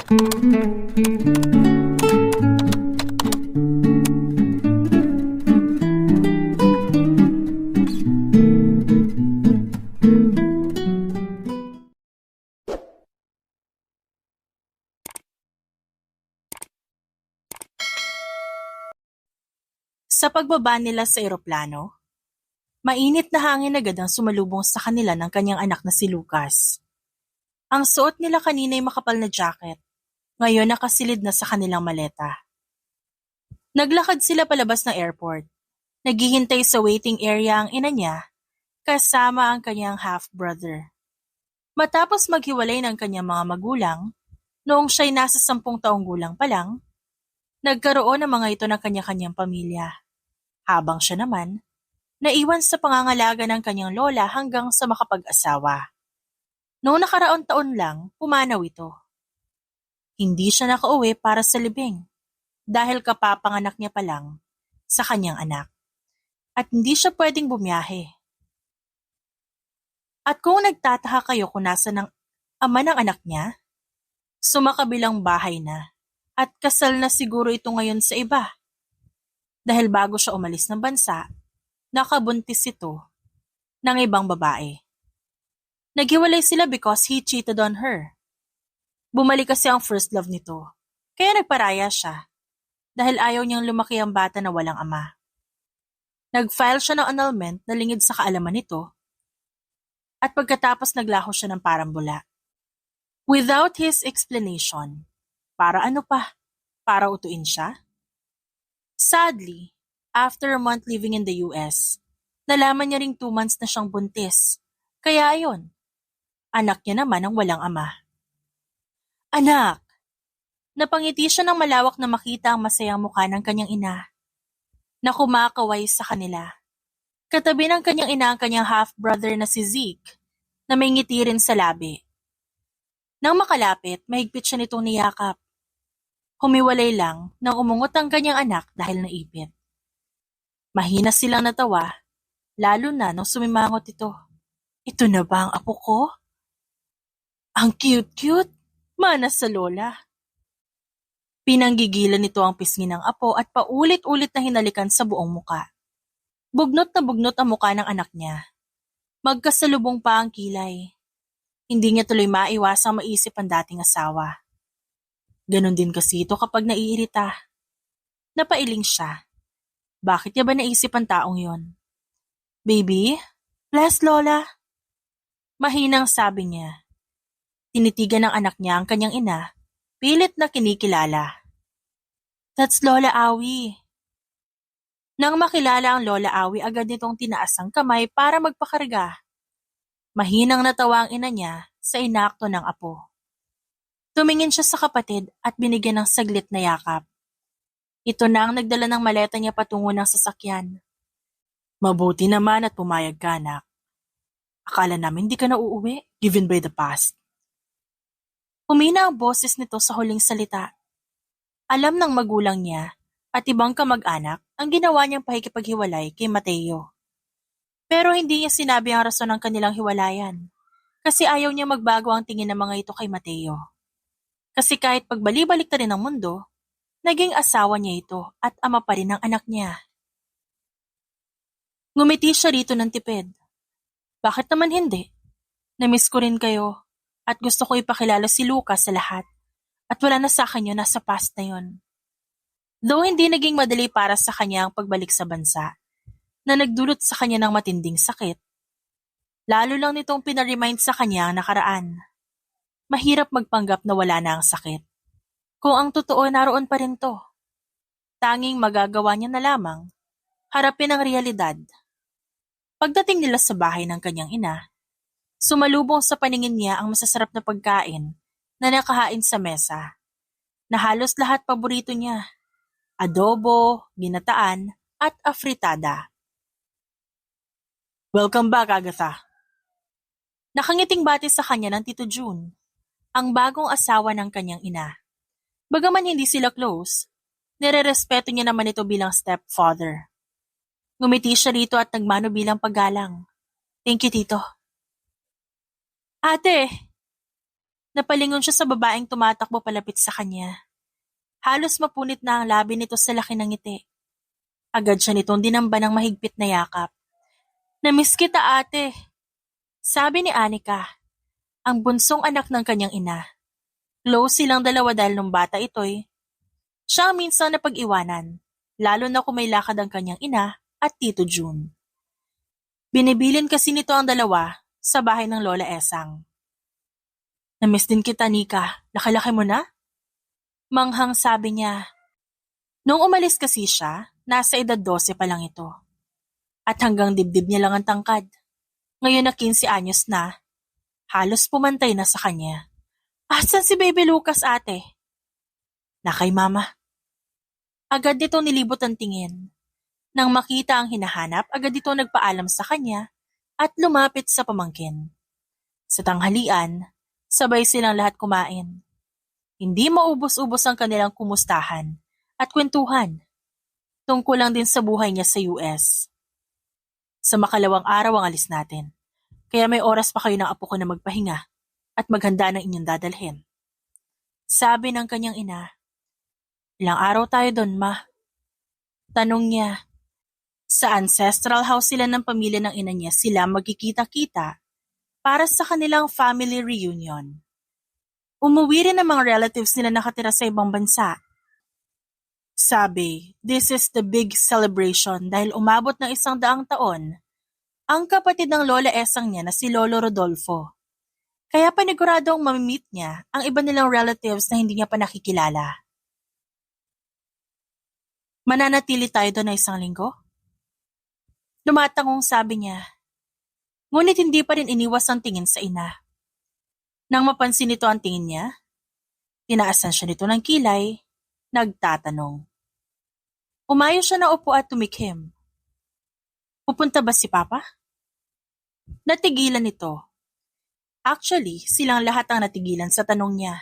Sa pagbaba nila sa eroplano, mainit na hangin agad ang sumalubong sa kanila ng kanyang anak na si Lucas. Ang suot nila kanina ay makapal na jacket, ngayon nakasilid na sa kanilang maleta. Naglakad sila palabas ng airport. Naghihintay sa waiting area ang ina niya, kasama ang kanyang half-brother. Matapos maghiwalay ng kanyang mga magulang, noong siya'y nasa 10 taong gulang pa lang, nagkaroon ng mga ito ng kanya-kanyang pamilya. Habang siya naman, naiwan sa pangangalaga ng kanyang lola hanggang sa makapag-asawa. Noong nakaraang taon lang, pumanaw ito. Hindi siya nakauwi para sa libing dahil kapapanganak niya pa lang sa kanyang anak at hindi siya pwedeng bumiyahe. At kung nagtataka kayo kung nasa ng ama ng anak niya, sumakabilang bahay na at kasal na siguro ito ngayon sa iba. Dahil bago siya umalis ng bansa, nakabuntis ito ng ibang babae. Naghiwalay sila because he cheated on her. Bumalik kasi ang first love nito, kaya nagparaya siya dahil ayaw niyang lumaki ang bata na walang ama. Nag-file siya ng annulment na lingid sa kaalaman nito at pagkatapos naglaho siya ng parang bula. Without his explanation, para ano pa? Para utuin siya? Sadly, after a month living in the US, nalaman niya ring 2 months na siyang buntis. Kaya ayon, anak niya naman ang walang ama. Anak! Napangiti siya ng malawak na makita ang masayang mukha ng kanyang ina na kumakaway sa kanila. Katabi ng kanyang ina ang kanyang half-brother na si Zeke na may ngiti rin sa labi. Nang makalapit, mahigpit siya nitong niyakap. Humiwalay lang nang umungot ang kanyang anak dahil naipit. Mahina silang natawa, lalo na nung sumimangot ito. Ito na ba ang apo ko? Ang cute-cute, manas sa lola. Pinanggigilan nito ang pisngi ng apo at paulit-ulit na hinalikan sa buong muka. Bugnot na bugnot ang muka ng anak niya. Magkasalubong pa ang kilay. Hindi niya tuloy maiwasang maisip ang dating asawa. Ganon din kasi ito kapag naiirita. Napailing siya. Bakit niya ba naisip ang taong yon? Baby? Bless Lola? Mahinang sabi niya. Tinitigan ng anak niya ang kanyang ina, pilit na kinikilala. That's Lola Awi. Nang makilala ang Lola Awi, agad nitong tinaas ang kamay para magpakarga. Mahinang natawa ang ina niya sa inakto ng apo. Tumingin siya sa kapatid at binigyan ng saglit na yakap. Ito na ang nagdala ng maleta niya patungo ng sasakyan. Mabuti naman at pumayag ka, anak. Akala namin di ka na uuwi, given by the past. Humina ang boses nito sa huling salita. Alam ng magulang niya at ibang kamag-anak ang ginawa niyang pakikipaghiwalay kay Mateo. Pero hindi niya sinabi ang rason ng kanilang hiwalayan kasi ayaw niya magbago ang tingin ng mga ito kay Mateo. Kasi kahit pagbali-balik na rin ang mundo, naging asawa niya ito at ama pa rin ng anak niya. Ngumiti siya rito ng tipid. Bakit naman hindi? Namiss ko rin kayo at gusto ko ipakilala si Lucas sa lahat at wala na sa akin yun, nasa past na yun. Though hindi naging madali para sa kanya ang pagbalik sa bansa na nagdulot sa kanya ng matinding sakit, lalo lang nitong pinaremind sa kanya ang nakaraan. Mahirap magpanggap na wala na ang sakit. Kung ang totoo naroon pa rin to, tanging magagawa niya na lamang harapin ang realidad. Pagdating nila sa bahay ng kanyang ina, sumalubong sa paningin niya ang masasarap na pagkain na nakahain sa mesa, na halos lahat paborito niya, adobo, ginataan, at afritada. Welcome back, Agatha. Nakangiting bati sa kanya ng Tito June, ang bagong asawa ng kanyang ina. Bagaman hindi sila close, nire-respeto niya naman ito bilang stepfather. Ngumiti siya rito at nagmano bilang paggalang. Thank you, Tito. Ate, Napalingon siya sa babaeng tumatakbo palapit sa kanya. Halos mapunit na ang labi nito sa laki ng ngiti. Agad siya nitong dinamba ng mahigpit na yakap. "Namiss kita, ate," sabi ni Anika, ang bunsong anak ng kanyang ina. Close silang dalawa dahil nung bata ito'y siya ang minsan napag-iwanan, lalo na kung may lakad ang kanyang ina at Tito June. Binibilin kasi nito ang dalawa sa bahay ng Lola Esang. "Namiss din kita, Nika. Laki-laki mo na?" Manghang sabi niya. Nung umalis kasi siya, nasa edad 12 pa lang ito. At hanggang dibdib niya lang ang tangkad. Ngayon na 15 anyos na, halos pumantay na sa kanya. "Asan si Baby Lucas, ate?" "Na kay mama." Agad nitong nilibot ang tingin. Nang makita ang hinahanap, agad ito nagpaalam sa kanya at lumapit sa pamangkin. Sa tanghalian, sabay silang lahat kumain. Hindi maubos-ubos ang kanilang kumustahan at kwentuhan. Tungkol lang din sa buhay niya sa US. Sa makalawang araw ang alis natin, kaya may oras pa kayo ng apo ko na magpahinga at maghanda ng inyong dadalhin. Sabi ng kanyang ina. "Ilang araw tayo doon, ma?" Tanong niya. Sa ancestral house sila ng pamilya ng ina niya sila magkikita-kita para sa kanilang family reunion. Umuwi rin ang mga relatives nila nakatira sa ibang bansa. Sabi, this is the big celebration dahil umabot ng 100 taon ang kapatid ng Lola Esang niya na si Lolo Rodolfo. Kaya paniguradong mamimit niya ang iba nilang relatives na hindi niya pa nakikilala. "Mananatili tayo doon na 1 linggo?" Lumatangong sabi niya. Ngunit hindi pa rin iniwas ang tingin sa ina. Nang mapansin nito ang tingin niya, tinaasan siya nito ng kilay, nagtatanong. Umayo siya na upo at tumikhim. "Pupunta ba si Papa?" Natigilan nito. Actually, silang lahat ang natigilan sa tanong niya.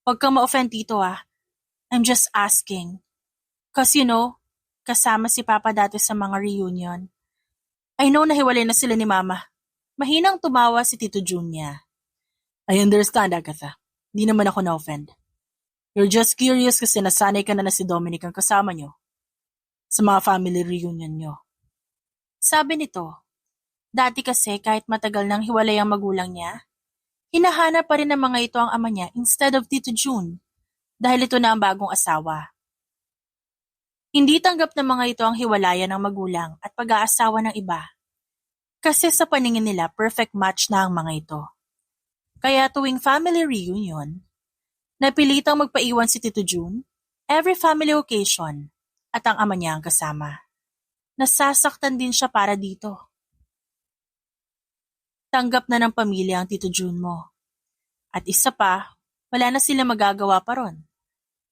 "Huwag kang ma-offend, Tito, ah. I'm just asking. Cause kasama si Papa dati sa mga reunion. I know nahiwalay na sila ni Mama." Mahinang tumawa si Tito June niya. "I understand, Agatha. Di naman ako na-offend. You're just curious kasi nasanay ka na si Dominic ang kasama nyo sa mga family reunion nyo." Sabi nito, dati kasi kahit matagal nang hiwalay ang magulang niya, hinahanap pa rin ng mga ito ang ama niya instead of Tito June dahil ito na ang bagong asawa. Hindi tanggap ng mga ito ang hiwalayan ng magulang at pag-aasawa ng iba. Kasi sa paningin nila, perfect match na ang mga ito. Kaya tuwing family reunion, napilitang magpaiwan si Tito June every family occasion at ang ama niya ang kasama. Nasasaktan din siya para dito. Tanggap na ng pamilya ang Tito June mo. At isa pa, wala na sila magagawa pa ron.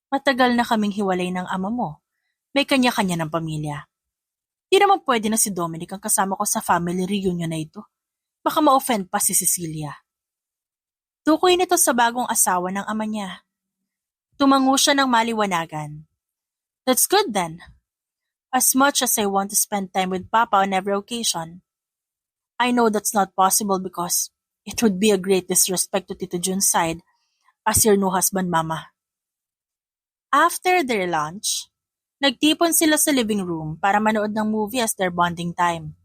Matagal na kaming hiwalay ng ama mo. May kanya-kanya ng pamilya. Di naman pwede na si Dominic ang kasama ko sa family reunion na ito. Baka ma-offend pa si Cecilia. Tukoy nito sa bagong asawa ng ama niya. Tumango siya ng maliwanagan. That's good then. As much as I want to spend time with Papa on every occasion, I know that's not possible because it would be a great disrespect to Tito June's side as your new husband, Mama. After their lunch, nagtipon sila sa living room para manood ng movie as their bonding time.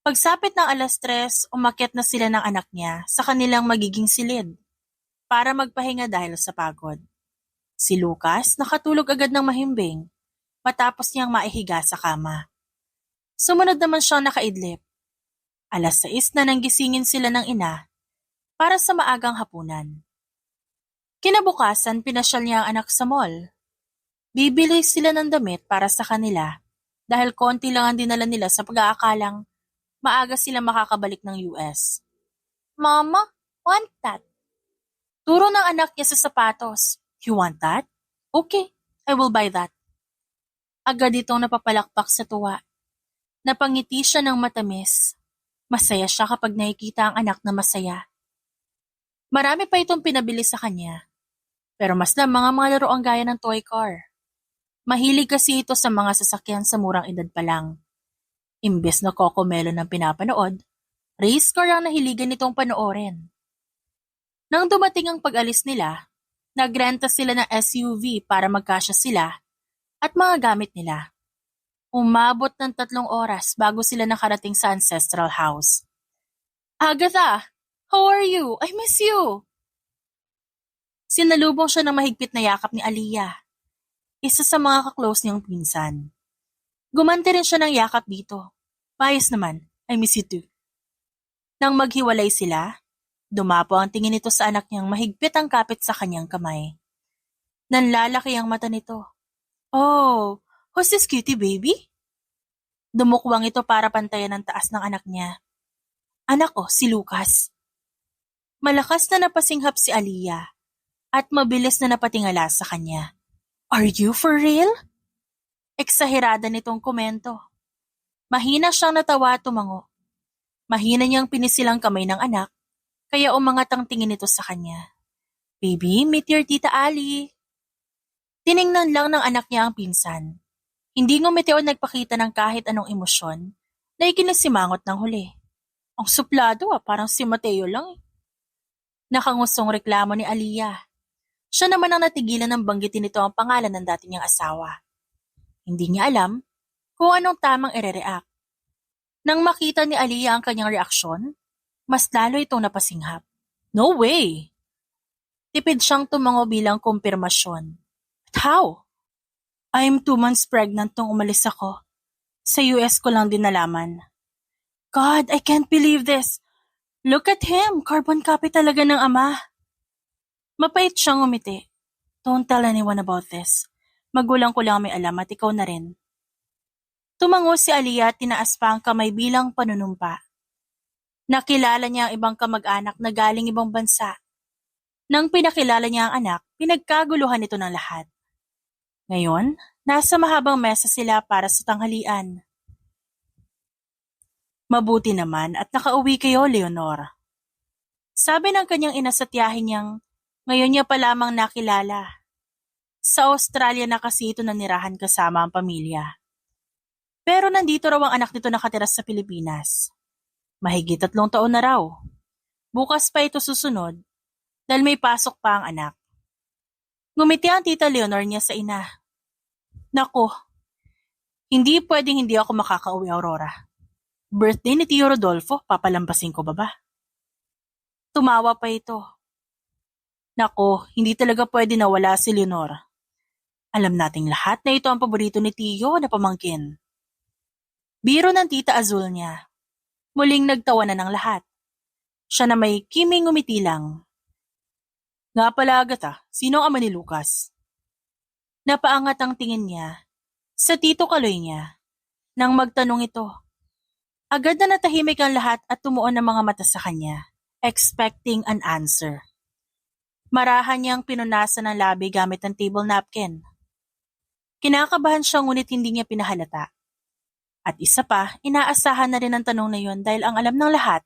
Pagsapit ng 3:00, umakyat na sila ng anak niya sa kanilang magiging silid para magpahinga dahil sa pagod. Si Lucas nakatulog agad ng mahimbing matapos niyang maihiga sa kama. Sumunod naman siyang nakaidlip. 6:00 na nang gisingin sila ng ina para sa maagang hapunan. Kinabukasan, pinasyal niya ang anak sa mall. Bibili sila ng damit para sa kanila dahil konti lang ang dinala nila sa pag-aakalang maaga sila makakabalik ng US. Mama, want that? Turo ng anak niya sa sapatos. You want that? Okay, I will buy that. Agad itong napapalakpak sa tuwa. Napangiti siya ng matamis. Masaya siya kapag nakikita ang anak na masaya. Marami pa itong pinabili sa kanya. Pero mas lamang ang mga laro ang gaya ng toy car. Mahilig kasi ito sa mga sasakyan sa murang edad pa lang. Imbes na Coco Melon ang pinapanood, race car ang nahiligan nitong panoorin. Nang dumating ang pag-alis nila, nagrenta sila ng SUV para magkasya sila at mga gamit nila. Umabot ng 3 oras bago sila nakarating sa ancestral house. Agatha! How are you? I miss you! Sinalubong siya ng mahigpit na yakap ni Aliyah, isa sa mga kaklose niyang pinsan. Gumanti rin siya ng yakap dito. Bias naman, I miss you too. Nang maghiwalay sila, dumapo ang tingin nito sa anak niyang mahigpit ang kapit sa kanyang kamay. Nanlalaki ang mata nito. Oh, who's this cutie baby? Dumukwang ito para pantayan ang taas ng anak niya. Anak ko, si Lucas. Malakas na napasinghap si Aliyah at mabilis na napatingala sa kanya. Are you for real? Eksahirada nitong komento. Mahina siyang natawa at tumango. Mahina niyang pinisilang kamay ng anak, kaya umangat ang tingin nito sa kanya. Baby, meet your Tita Ali. Tiningnan lang ng anak niya ang pinsan. Hindi ngumiti o nagpakita ng kahit anong emosyon na ikinasimangot ng huli. Ang suplado parang si Mateo lang eh. Nakangusong reklamo ni Aliyah. Siya naman ang natigilan ng banggitin nito ang pangalan ng dati niyang asawa. Hindi niya alam kung anong tamang ire-react. Nang makita ni Aliyah ang kanyang reaksyon, mas lalo itong napasinghap. No way! Tipid siyang tumango bilang kumpirmasyon. But how? I'm 2 months pregnant nung umalis ako. Sa US ko lang din nalaman. God, I can't believe this. Look at him, carbon copy talaga ng ama. Mapait siyang umiti. Don't tell anyone about this. Magulang ko lang may alam at ikaw na rin. Tumango si Aliyah at tinaas pa ang kamay bilang panunumpa. Nakilala niya ang ibang kamag-anak na galing ibang bansa. Nang pinakilala niya ang anak, pinagkaguluhan ito ng lahat. Ngayon, nasa mahabang mesa sila para sa tanghalian. Mabuti naman at nakauwi kayo, Leonor. Sabi ng kanyang ina sa tiyahin niyang ngayon niya pa lamang nakilala. Sa Australia na kasi ito nanirahan kasama ang pamilya. Pero nandito raw ang anak nito nakatira sa Pilipinas. Mahigit 3 taon na raw. Bukas pa ito susunod dahil may pasok pa ang anak. Ngumiti ang tita Leonor niya sa ina. Nako, hindi pwedeng hindi ako makakauwi, Aurora. Birthday ni Tio Rodolfo, papalampasin ko ba? Tumawa pa ito. Nako, hindi talaga pwede na wala si Leonor. Alam nating lahat na ito ang paborito ni Tio na pamangkin. Biro ng tita Azul niya. Muling nagtawanan ng lahat. Siya na may kiming ngumiti lang. Nga pala Agatha, sino ang ama ni Lucas? Napaangat ang tingin niya sa tito Kaloy niya. Nang magtanong ito, agad na natahimik ang lahat at tumuon ang mga mata sa kanya, expecting an answer. Marahan niyang pinunasan ng labi gamit ang table napkin. Kinakabahan siya ngunit hindi niya pinahalata. At isa pa, inaasahan na rin ang tanong na yon dahil ang alam ng lahat,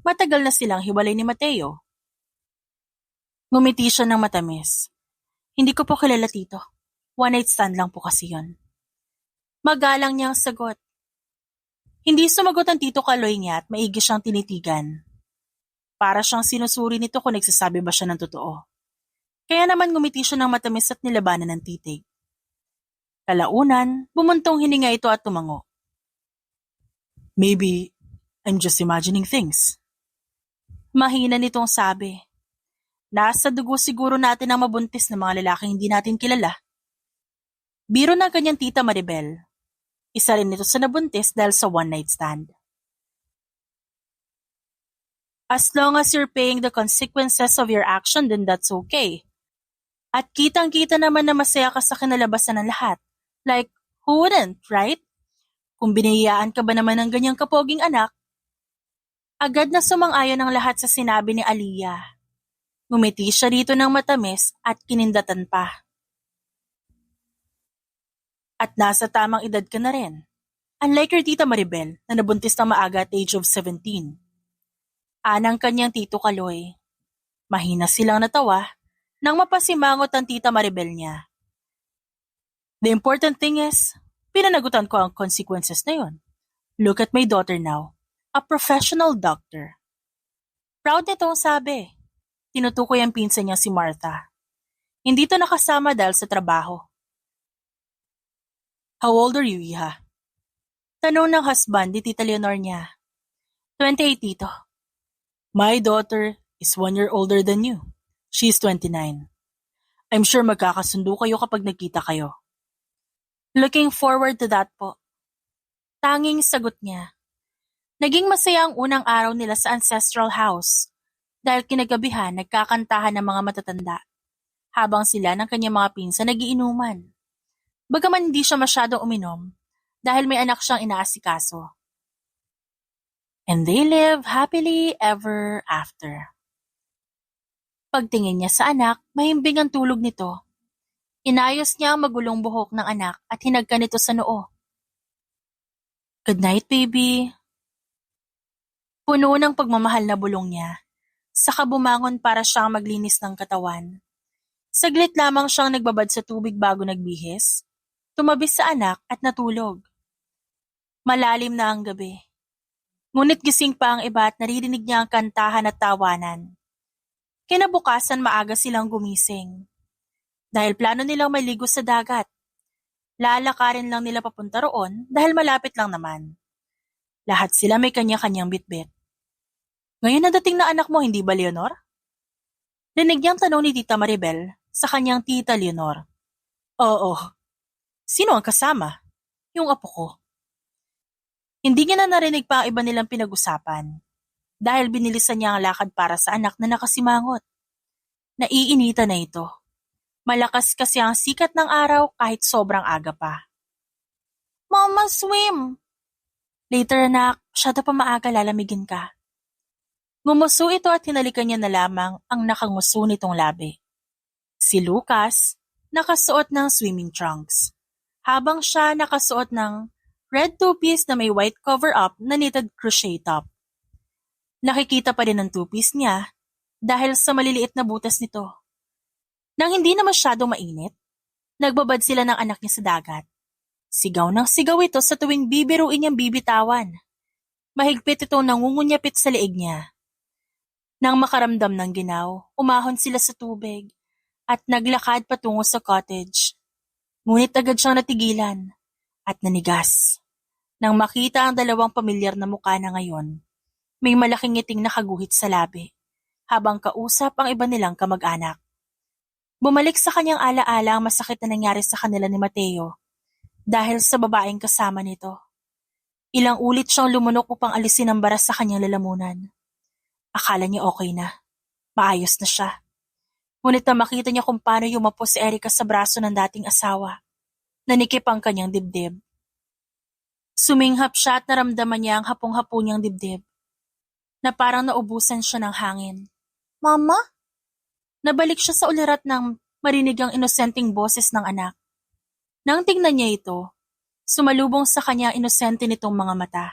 matagal na silang hiwalay ni Mateo. Ngumiti siya ng matamis. Hindi ko po kilala tito. One night stand lang po kasi yon. Magalang niyang sagot. Hindi sumagot ang tito Kaloy niya at maigi siyang tinitigan. Para siyang sinusuri nito kung nagsasabi ba siya ng totoo. Kaya naman ngumiti siya ng matamis at nilabanan ng titig. Kalaunan, bumuntong hininga ito at tumango. Maybe I'm just imagining things. Mahina nitong sabi. Nasa dugo siguro natin ang mabuntis ng mga lalaking hindi natin kilala. Biro ng kanyang tita Maribel. Isa rin ito sa nabuntis dahil sa one night stand. As long as you're paying the consequences of your action, then that's okay. At kitang-kita naman na masaya ka sa kinalabasan ng lahat. Like, who wouldn't, right? Kung biniyayaan ka ba naman ng ganyang kapoging anak? Agad na sumang-ayon ang lahat sa sinabi ni Aliyah. Ngumiti siya rito ng matamis at kinindatan pa. At nasa tamang edad ka na rin. Unlike your tita Maribel na nabuntis ng maaga at age of 17. Anang kanyang tito Kaloy. Mahina silang natawa nang mapasimangot ang tita Maribel niya. The important thing is, pinanagutan ko ang consequences na yon. Look at my daughter now, a professional doctor. Proud nitong sabi. Tinutukoy ang pinsan niya si Martha. Hindi to nakasama dahil sa trabaho. How old are you, Iha? Tanong ng husband ni Tita Leonor niya. 28, tito. My daughter is 1 year older than you. She's 29. I'm sure magkakasundo kayo kapag nagkita kayo. Looking forward to that po. Tanging sagot niya. Naging masaya ang unang araw nila sa ancestral house dahil kinagabihan nagkakantahan ng mga matatanda habang sila ng kanyang mga pinsan nagiinuman. Bagaman hindi siya masyadong uminom dahil may anak siyang inaasikaso. And they live happily ever after. Pagtingin niya sa anak, mahimbing ang tulog nito. Inayos niya ang magulong buhok ng anak at hinagka nito sa noo. Good night, baby. Puno ng pagmamahal na bulong niya. Saka bumangon para siyang maglinis ng katawan. Saglit lamang siyang nagbabad sa tubig bago nagbihis. Tumabi sa anak at natulog. Malalim na ang gabi. Ngunit gising pa ang iba at naririnig niya ang kantahan at tawanan. Kinabukasan maaga silang gumising. Dahil plano nilang maligo sa dagat. Lalakarin lang nila papunta roon dahil malapit lang naman. Lahat sila may kanya-kanyang bitbit. Ngayon na dating na anak mo, hindi ba, Leonor? Rinig niyang tanong ni Tita Maribel sa kanyang Tita Leonor. Oo. Sino ang kasama? Yung apo ko. Hindi niya na narinig pa ang iba nilang pinag-usapan dahil binilisan niya ang lakad para sa anak na nakasimangot. Naiinita na ito. Malakas kasi ang sikat ng araw kahit sobrang aga pa. Mama, swim! Later anak, masyado pa maaga, lalamigin ka. Ngumuso ito at hinalikan niya na lamang ang nakanguso nitong labi. Si Lucas, nakasuot ng swimming trunks, habang siya nakasuot ng red two-piece na may white cover-up na knitted crochet top. Nakikita pa rin ang two-piece niya dahil sa maliliit na butas nito. Nang hindi na masyadong mainit, nagbabad sila ng anak niya sa dagat. Sigaw ng sigaw ito sa tuwing bibiruin niyang bibitawan. Mahigpit itong nangungunyapit sa leeg niya. Nang makaramdam ng ginaw, umahon sila sa tubig at naglakad patungo sa cottage. Ngunit agad siyang natigilan at nanigas. Nang makita ang dalawang pamilyar na mukha na ngayon, may malaking ngiting nakaguhit sa labi habang kausap ang iba nilang kamag-anak. Bumalik sa kanyang alaala ang masakit na nangyari sa kanila ni Mateo dahil sa babaeng kasama nito. Ilang ulit siyang lumunok upang alisin ang baras sa kanyang lalamunan. Akala niya okay na. Maayos na siya. Ngunit na makita niya kung paano yumapo si Erica sa braso ng dating asawa. Nanikip ang kanyang dibdib. Suminghap siya at naramdaman niya ang hapong-hapo niyang dibdib na parang naubusan siya ng hangin. Mama? Nabalik siya sa ulirat nang marinig ang inosenteng boses ng anak. Nang tingnan niya ito, sumalubong sa kanya ang inosente nitong mga mata.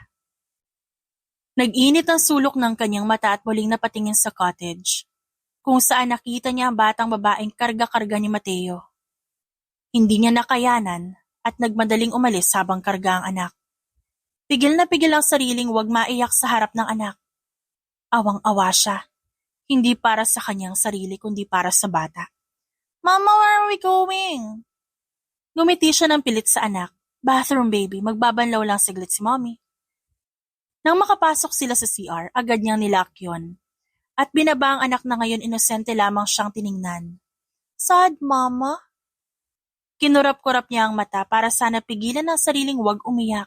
Nag-init ang sulok ng kanyang mata at muling napatingin sa cottage, kung saan nakita niya ang batang babaeng karga-karga ni Mateo. Hindi niya nakayanan at nagmadaling umalis habang karga ang anak. Pigil na pigil ang sariling huwag maiyak sa harap ng anak. Awang-awa siya, hindi para sa kanyang sarili kundi para sa bata. Mama, where are we going? Ngumiti siya ng pilit sa anak. Bathroom baby, magbabanlaw lang saglit si mommy. Nang makapasok sila sa CR, agad niyang nilock yun. At binaba ang anak na ngayon inosente lamang siyang tiningnan. Sad, mama? Kinurap-kurap niya ang mata para sana pigilan ang sariling huwag umiyak.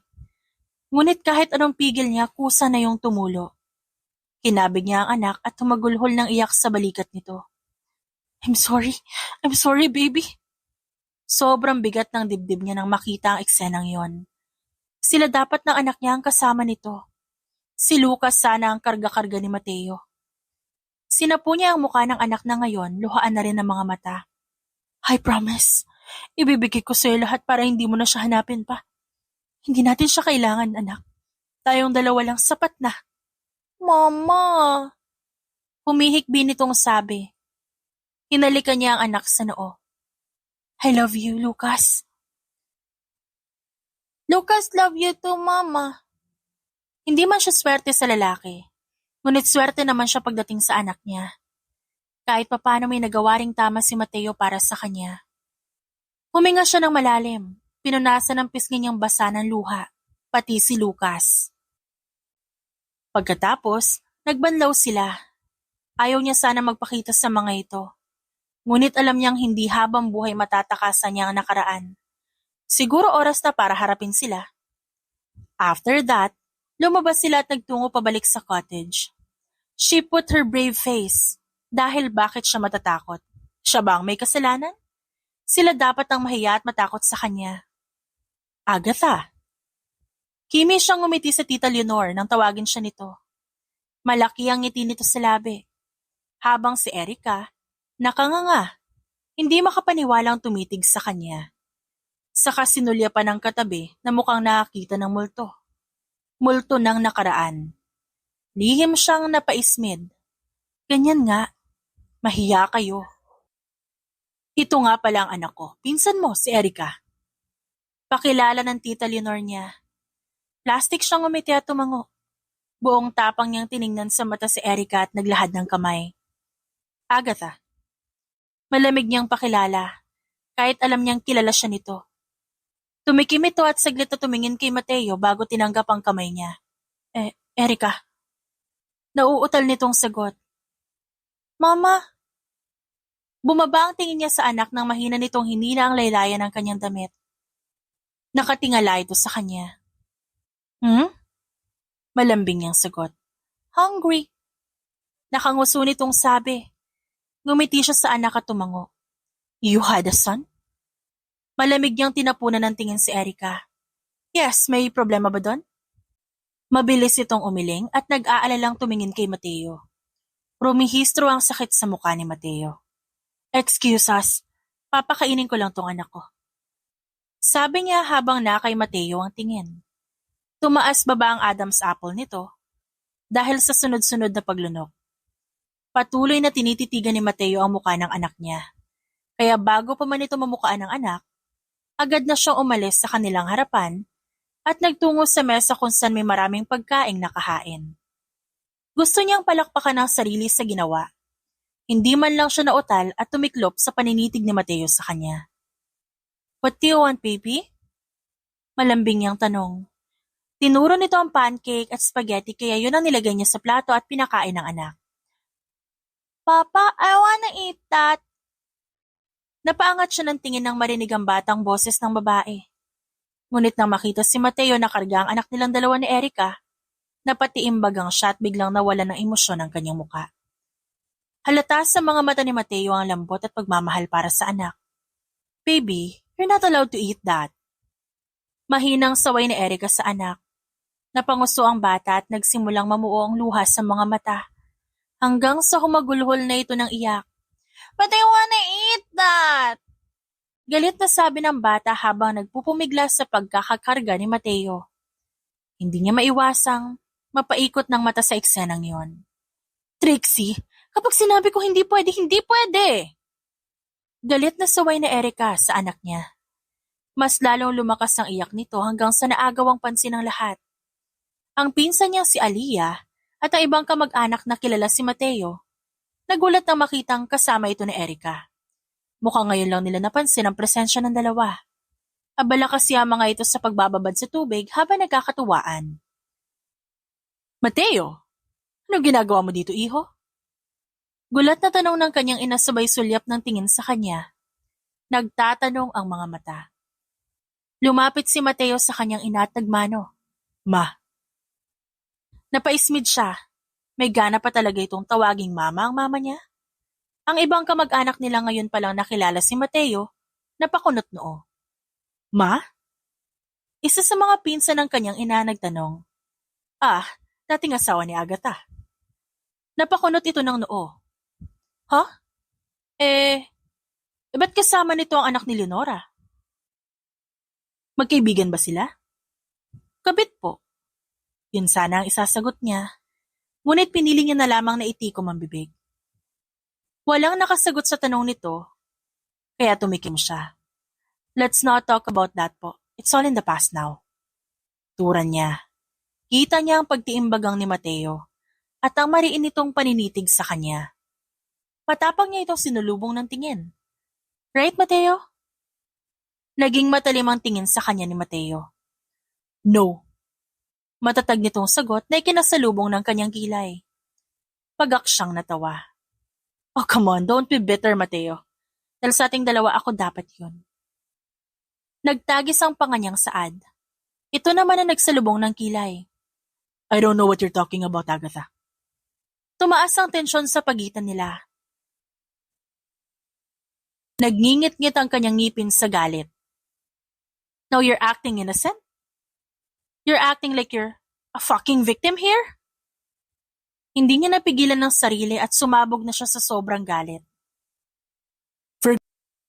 Ngunit kahit anong pigil niya, kusa na yung tumulo. Kinabig niya ang anak at humagulhol ng iyak sa balikat nito. I'm sorry baby. Sobrang bigat ng dibdib niya nang makita ang eksenang yon. Sila dapat ng anak niya ang kasama nito. Si Lucas sana ang karga-karga ni Mateo. Sinapo niya ang mukha ng anak na ngayon, luhaan na rin ang mga mata. I promise, ibibigay ko sa'yo lahat para hindi mo na siya hanapin pa. Hindi natin siya kailangan, anak. Tayong dalawa lang sapat na. Mama! Humihikbi nitong sabi. Hinalikan niya ang anak sa noo. I love you, Lucas. Lucas, love you too, Mama. Hindi man siya swerte sa lalaki, ngunit swerte naman siya pagdating sa anak niya. Kahit papano may nagawa ring tama si Mateo para sa kanya. Huminga siya ng malalim, pinunasan ng pisngi niyang basa ng luha, pati si Lucas. Pagkatapos, nagbanlaw sila. Ayaw niya sana magpakita sa mga ito. Ngunit alam niyang hindi habang buhay matatakasan niya ang nakaraan. Siguro oras na para harapin sila. After that, lumabas sila at nagtungo pabalik sa cottage. She put her brave face. Dahil bakit siya matatakot? Siya ba ang may kasalanan? Sila dapat ang mahiya at matakot sa kanya. Agatha. Kimi siyang ngumiti sa Tita Leonor nang tawagin siya nito. Malaki ang ngiti nito sa labi. Habang si Erica, nakanganga, hindi makapaniwalang tumitig sa kanya. Saka sinulya pa ng katabi na mukhang nakakita ng multo. Multo ng nakaraan. Lihim siyang napaismid. Ganyan nga, mahiya kayo. Ito nga pala ang anak ko, pinsan mo si Erica. Pakilala ng Tita Leonor niya. Plastic siyang umiti at tumango. Buong tapang niyang tiningnan sa mata si Erica at naglahad ng kamay. Agatha. Malamig niyang pakilala, kahit alam niyang kilala siya nito. Tumikim ito at saglit na tumingin kay Mateo bago tinanggap ang kamay niya. Erica. Nauutal nitong sagot. Mama. Bumaba ang tingin niya sa anak nang mahina nitong hinila ang laylayan ng kanyang damit. Nakatingala ito sa kanya. Malambing niyang sagot. Hungry. Nakanguso nitong sabi. Ngumiti siya sa anak at tumango. You had a son? Malamig niyang tinapunan ng tingin si Erica. Yes, may problema ba doon? Mabilis itong umiling at nag-aalalang tumingin kay Mateo. Rumihistro ang sakit sa mukha ni Mateo. Excuse us, papakainin ko lang tong anak ko. Sabi niya habang na kay Mateo ang tingin. Tumaas baba ang Adam's apple nito dahil sa sunod-sunod na paglunok. Patuloy na tinititigan ni Mateo ang mukha ng anak niya. Kaya bago pa man ito mamukhaan ng anak, agad na siyang umalis sa kanilang harapan at nagtungo sa mesa kung saan may maraming pagkaing nakahain. Gusto niyang palakpakan ang sarili sa ginawa. Hindi man lang siya nautal at tumiklop sa paninitig ni Mateo sa kanya. What do you want, baby? Malambing niyang tanong. Tinuro nito ang pancake at spaghetti kaya yun ang nilagay niya sa plato at pinakain ng anak. Papa, I wanna eat that. Napaangat siya ng tingin nang marinig ang batang boses ng babae. Ngunit nang makita si Mateo na karga ang anak nilang dalawa ni Erica, napatiimbagang siya at biglang nawala ng emosyon ang kanyang muka. Halata sa mga mata ni Mateo ang lambot at pagmamahal para sa anak. Baby, you're not allowed to eat that. Mahinang saway ni Erica sa anak. Napanguso ang bata at nagsimulang mamuo ang luha sa mga mata. Hanggang sa humagulhol na ito ng iyak. But I wanna eat that! Galit na sabi ng bata habang nagpupumigla sa pagkakakarga ni Mateo. Hindi niya maiwasang mapaikot ng mata sa eksenang yon. Trixie, kapag sinabi ko hindi pwede, hindi pwede! Galit na saway ni Erica sa anak niya. Mas lalong lumakas ang iyak nito hanggang sa naagaw ang pansin ng lahat. Ang pinsan niyang si Aliyah at ang ibang kamag-anak na kilala si Mateo, nagulat nang makitang kasama ito ni Erica. Mukhang ngayon lang nila napansin ang presensya ng dalawa. Abala kasi ang mga ito sa pagbababad sa tubig habang nagkakatuwaan. Mateo, anong ginagawa mo dito, iho? Gulat na tanong ng kanyang ina sabay sulyap ng tingin sa kanya. Nagtatanong ang mga mata. Lumapit si Mateo sa kanyang ina at nagmano. Ma. Napaismid siya. May gana pa talaga itong tawaging mama ang mama niya. Ang ibang kamag-anak nila ngayon palang nakilala si Mateo, napakunot noo. Ma? Isa sa mga pinsan ng kanyang ina nagtanong. Dating asawa ni Agatha. Napakunot ito ng noo. Huh? Ba't kasama nito ang anak ni Leonora? Magkaibigan ba sila? Kabit po. Yun sana ang isasagot niya. Ngunit pinili niya na lamang na itikom ang bibig. Walang nakasagot sa tanong nito, kaya tumikim siya. Let's not talk about that po. It's all in the past now. Turan niya. Kita niya ang pagtiimbagang ni Mateo at ang mariin nitong paninitig sa kanya. Matapang niya itong sinulubong ng tingin. Right, Mateo? Naging matalim ang tingin sa kanya ni Mateo. No. Matatag nitong sagot na ikinasalubong ng kanyang kilay. Pagak siyang natawa. Oh, come on, don't be bitter, Mateo. Dahil sa ating dalawa ako dapat yun. Nagtagis ang panga niyang saad. Ito naman ang nagsalubong ng kilay. I don't know what you're talking about, Agatha. Tumaas ang tensyon sa pagitan nila. Nagngingit-ngit ang kanyang ngipin sa galit. Now you're acting innocent? You're acting like you're a fucking victim here? Hindi niya napigilan ng sarili at sumabog na siya sa sobrang galit.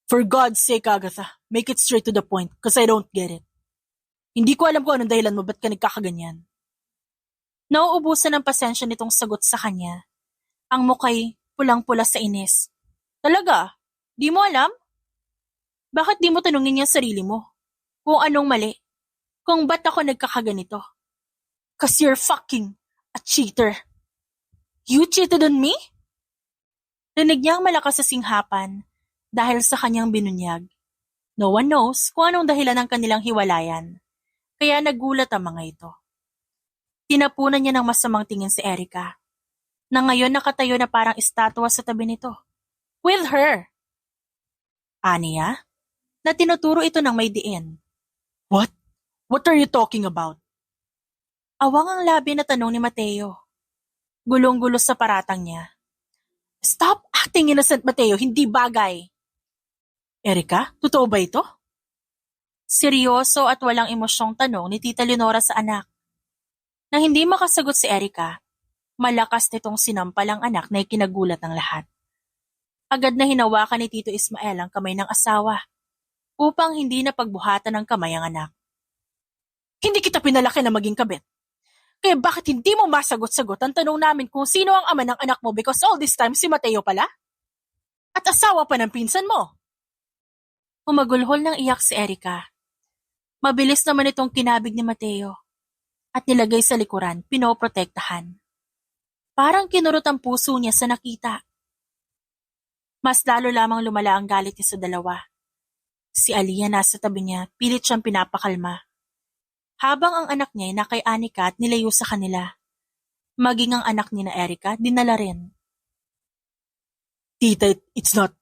For God's sake, Agatha, make it straight to the point because I don't get it. Hindi ko alam kung anong dahilan mo ba't ka nagkakaganyan. Nauubusan ng pasensya nitong sagot sa kanya. Ang mukay pulang-pula sa inis. Talaga? Di mo alam? Bakit di mo tanungin yung sarili mo? Kung anong mali? Kung ba't ako nagkakaganito? Cause you're fucking a cheater. You cheated on me? Rinig niya ang malakas sa singhapan dahil sa kanyang binunyag. No one knows kung anong dahilan ng kanilang hiwalayan. Kaya nagulat ang mga ito. Tinapunan niya ng masamang tingin si Erica, na ngayon nakatayo na parang estatwa sa tabi nito. With her. Aniya? Na tinuturo ito ng may diin. What? What are you talking about? Awang ang labi na tanong ni Mateo. Gulong-gulo sa paratang niya. Stop acting innocent, Mateo. Hindi bagay. Erica, totoo ba ito? Seryoso at walang emosyong tanong ni Tita Leonora sa anak. Nang hindi makasagot si Erica, malakas nitong sinampal ang anak na ikinagulat ng lahat. Agad na hinawakan ni Tito Ismael ang kamay ng asawa upang hindi na pagbuhatan ng kamay ang anak. Hindi kita pinalaki na maging kabit. Kaya bakit hindi mo masagot-sagot ang tanong namin kung sino ang ama ng anak mo because all this time si Mateo pala? At asawa pa ng pinsan mo. Umagulhol ng iyak si Erica. Mabilis naman itong kinabig ni Mateo at nilagay sa likuran, pinoprotektahan. Parang kinurot ang puso niya sa nakita. Mas lalo lamang lumala ang galit niya sa dalawa. Si Aliyah nasa tabi niya, pilit siyang pinapakalma. Habang ang anak niya ay nakay Anika at nilayo sa kanila. Maging ang anak ni na Erica, dinala rin. Tita, it's not.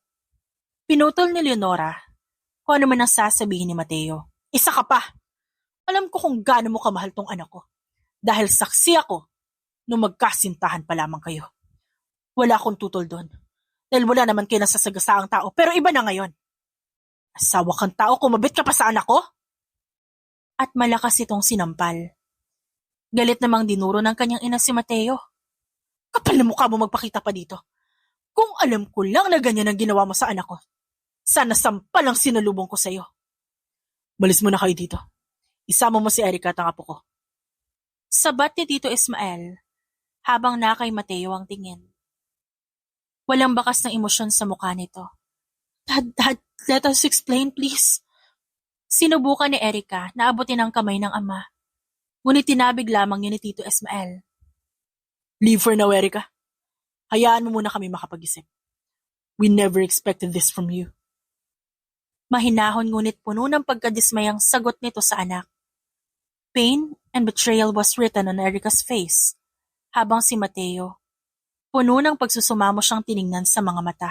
Pinutol ni Leonora kung ano man ang sasabihin ni Mateo. Isa ka pa. Alam ko kung gaano mo kamahal tong anak ko. Dahil saksi ako nung magkasintahan pa lamang kayo. Wala akong tutol doon. Dahil wala naman kayo nasasagasaang tao. Pero iba na ngayon. Asawa kang tao, kumabit ka pa sa anak ko? At malakas itong sinampal. Galit namang dinuro ng kanyang ina si Mateo. Kapal na mukha mo magpakita pa dito. Kung alam ko lang na ganyan ang ginawa mo sa anak ko, sana sampal ang sinalubong ko sa'yo. Malis mo na kayo dito. Isama mo si Erica at ang apo ko. Sabat ni Tito Ismael habang nakay Mateo ang tingin. Walang bakas ng emosyon sa mukha nito. Dad, let us explain please. Sinubukan ni Erica na abutin ang kamay ng ama. Ngunit tinabig lamang yun ni Tito Ismael. Leave for now, Erica. Hayaan mo muna kami makapag-isip. We never expected this from you. Mahinahon ngunit puno ng pagkadismayang sagot nito sa anak. Pain and betrayal was written on Erica's face, habang si Mateo, puno ng pagsusumamo siyang tiningnan sa mga mata.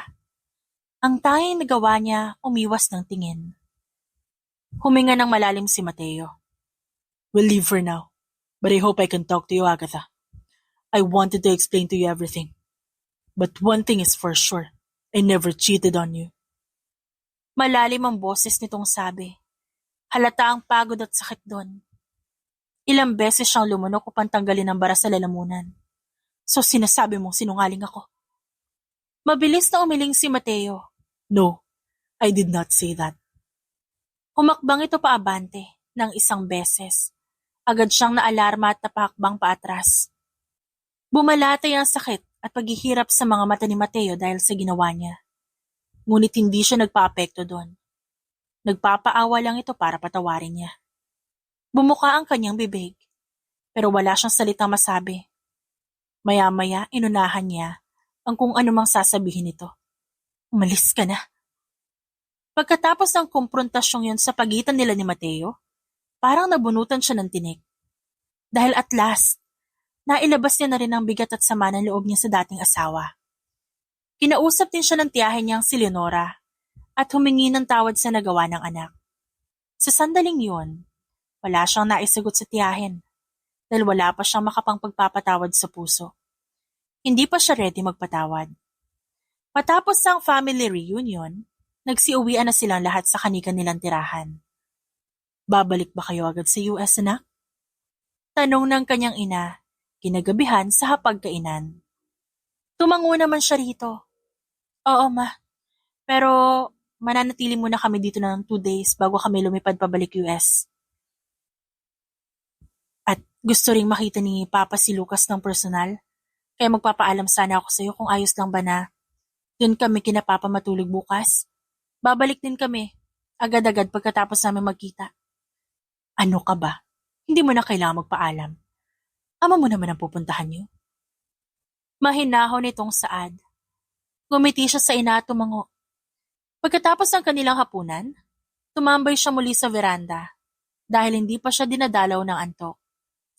Ang tanging nagawa niya, umiwas ng tingin. Huminga ng malalim si Mateo. We'll leave for now, but I hope I can talk to you, Agatha. I wanted to explain to you everything. But one thing is for sure, I never cheated on you. Malalim ang boses nitong sabi. Halata ang pagod at sakit doon. Ilang beses siyang lumunok upang tanggalin ang bara sa lalamunan. So sinasabi mong sinungaling ako. Mabilis na umiling si Mateo. No, I did not say that. Humakbang ito paabante ng isang beses. Agad siyang naalarma at napahakbang paatras. Bumalatay ang sakit at paghihirap sa mga mata ni Mateo dahil sa ginawa niya. Ngunit hindi siya nagpaapekto doon. Nagpapaawa lang ito para patawarin niya. Bumuka ang kanyang bibig, pero wala siyang salitang masabi. Maya-maya inunahan niya ang kung anumang sasabihin nito. Umalis ka na. Pagkatapos ng kumprontasyong yun sa pagitan nila ni Mateo, parang nabunutan siya ng tinik. Dahil at last, nailabas niya na rin ang bigat at sama ng loob niya sa dating asawa. Kinausap din siya ng tiyahin niyang si Leonora at humingi ng tawad sa nagawa ng anak. Sa sandaling yun, wala siyang naisagot sa tiyahin dahil wala pa siyang makapagpapatawad sa puso. Hindi pa siya ready magpatawad. Matapos ang family reunion, nagsiuwian na silang lahat sa kanilang tirahan. Babalik ba kayo agad sa US, anak? Tanong ng kanyang ina, kinagabihan sa hapagkainan. Tumango naman siya rito. Oo, ma. Pero mananatili muna kami dito ng 2 days bago kami lumipad pabalik US. At gusto ring makita ni Papa si Lucas ng personal. Kaya magpapaalam sana ako sa iyo kung ayos lang ba na doon kami kina Papa matulog bukas. Babalik din kami, agad-agad pagkatapos namin magkita. Ano ka ba? Hindi mo na kailangan magpaalam. Ama mo naman ang pupuntahan niyo. Mahinahon nitong Saad. Gumiti siya sa ina at tumango. Pagkatapos ng kanilang hapunan, tumambay siya muli sa veranda dahil hindi pa siya dinadalaw ng antok.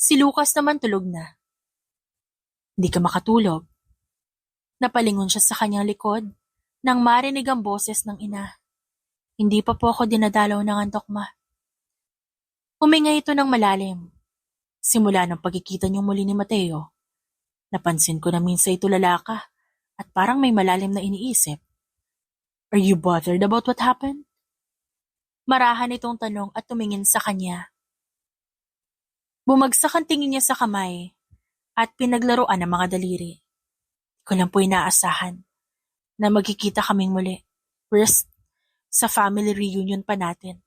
Si Lucas naman tulog na. Hindi ka makatulog. Napalingon siya sa kanyang likod nang marinig ang boses ng ina. Hindi pa po ako dinadalaw ng antok, ma. Huminga ito ng malalim. Simula ng pagkikita niyo muli ni Mateo, napansin ko na minsan ito lalaka at parang may malalim na iniisip. Are you bothered about what happened? Marahan itong tanong at tumingin sa kanya. Bumagsak ang tingin niya sa kamay at pinaglaruan ng mga daliri. Ko lang po inaasahan na magkikita kaming muli. First, sa family reunion pa natin.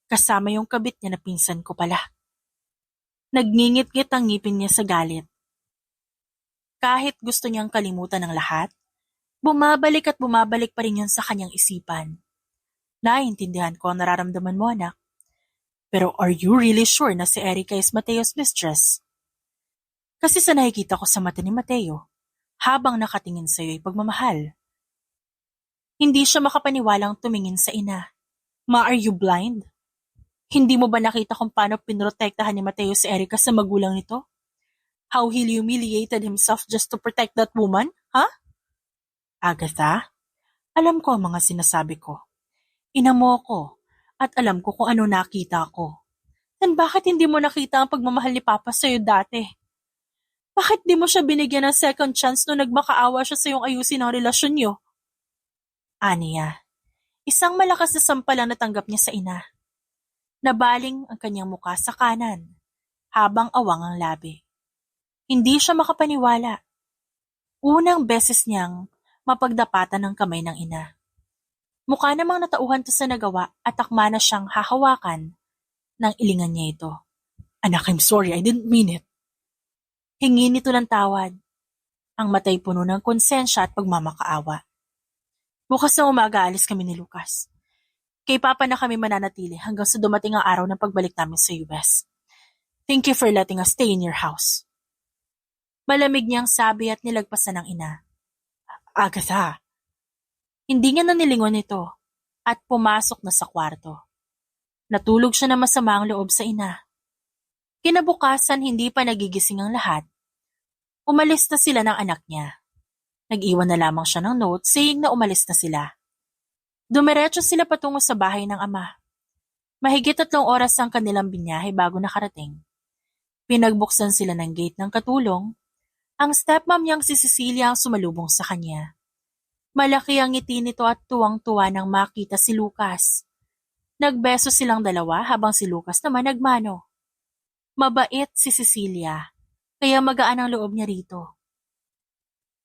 Kasama yung kabit niya na pinsan ko pala. Nagngingit-ngit ang ngipin niya sa galit. Kahit gusto niyang kalimutan ng lahat, bumabalik at bumabalik pa rin yun sa kanyang isipan. Naiintindihan ko ang nararamdaman mo, anak. Pero are you really sure na si Erica is Mateo's mistress? Kasi sa nakikita ko sa mata ni Mateo, habang nakatingin sa iyo ay pagmamahal. Hindi siya makapaniwalang tumingin sa ina. Ma, are you blind? Hindi mo ba nakita kung paano pinrotektahan ni Mateo si Erica sa magulang nito? How he humiliated himself just to protect that woman, ha? Agatha, alam ko ang mga sinasabi ko. Ina mo ko, at alam ko kung ano nakita ko. Then bakit hindi mo nakita ang pagmamahal ni Papa sa'yo dati? Bakit di mo siya binigyan ng second chance nung nagmakaawa siya sa iyong ayusin ang relasyon niyo? Aniya, isang malakas na sampal ang natanggap niya sa ina. Nabaling ang kanyang muka sa kanan, habang awang ang labi. Hindi siya makapaniwala. Unang beses niyang mapagdapatan ng kamay ng ina. Mukha namang natauhan to sa nagawa at akma na siyang hahawakan nang ilingan niya ito. Anak, I'm sorry, I didn't mean it. Hingi nito ng tawad. Ang matay puno ng konsensya at pagmamakaawa. Bukas na umaga alis kami ni Lucas. Kay Papa na kami mananatili hanggang sa dumating ang araw ng pagbalik namin sa US. Thank you for letting us stay in your house. Malamig niyang sabi at nilagpasan ng ina. Agatha. Hindi niya nanilingon ito at pumasok na sa kwarto. Natulog siya na masama ang loob sa ina. Kinabukasan hindi pa nagigising ang lahat. Umalis na sila ng anak niya. Nag-iwan na lamang siya ng note saying na umalis na sila. Dumiretso sila patungo sa bahay ng ama. Mahigit 3 oras ang kanilang binyahe bago nakarating. Pinagbuksan sila ng gate ng katulong. Ang stepmom niyang si Cecilia ang sumalubong sa kanya. Malaki ang ngiti nito at tuwang-tuwa nang makita si Lucas. Nagbeso silang dalawa habang si Lucas naman nagmano. Mabait si Cecilia, kaya magaan ang loob niya rito.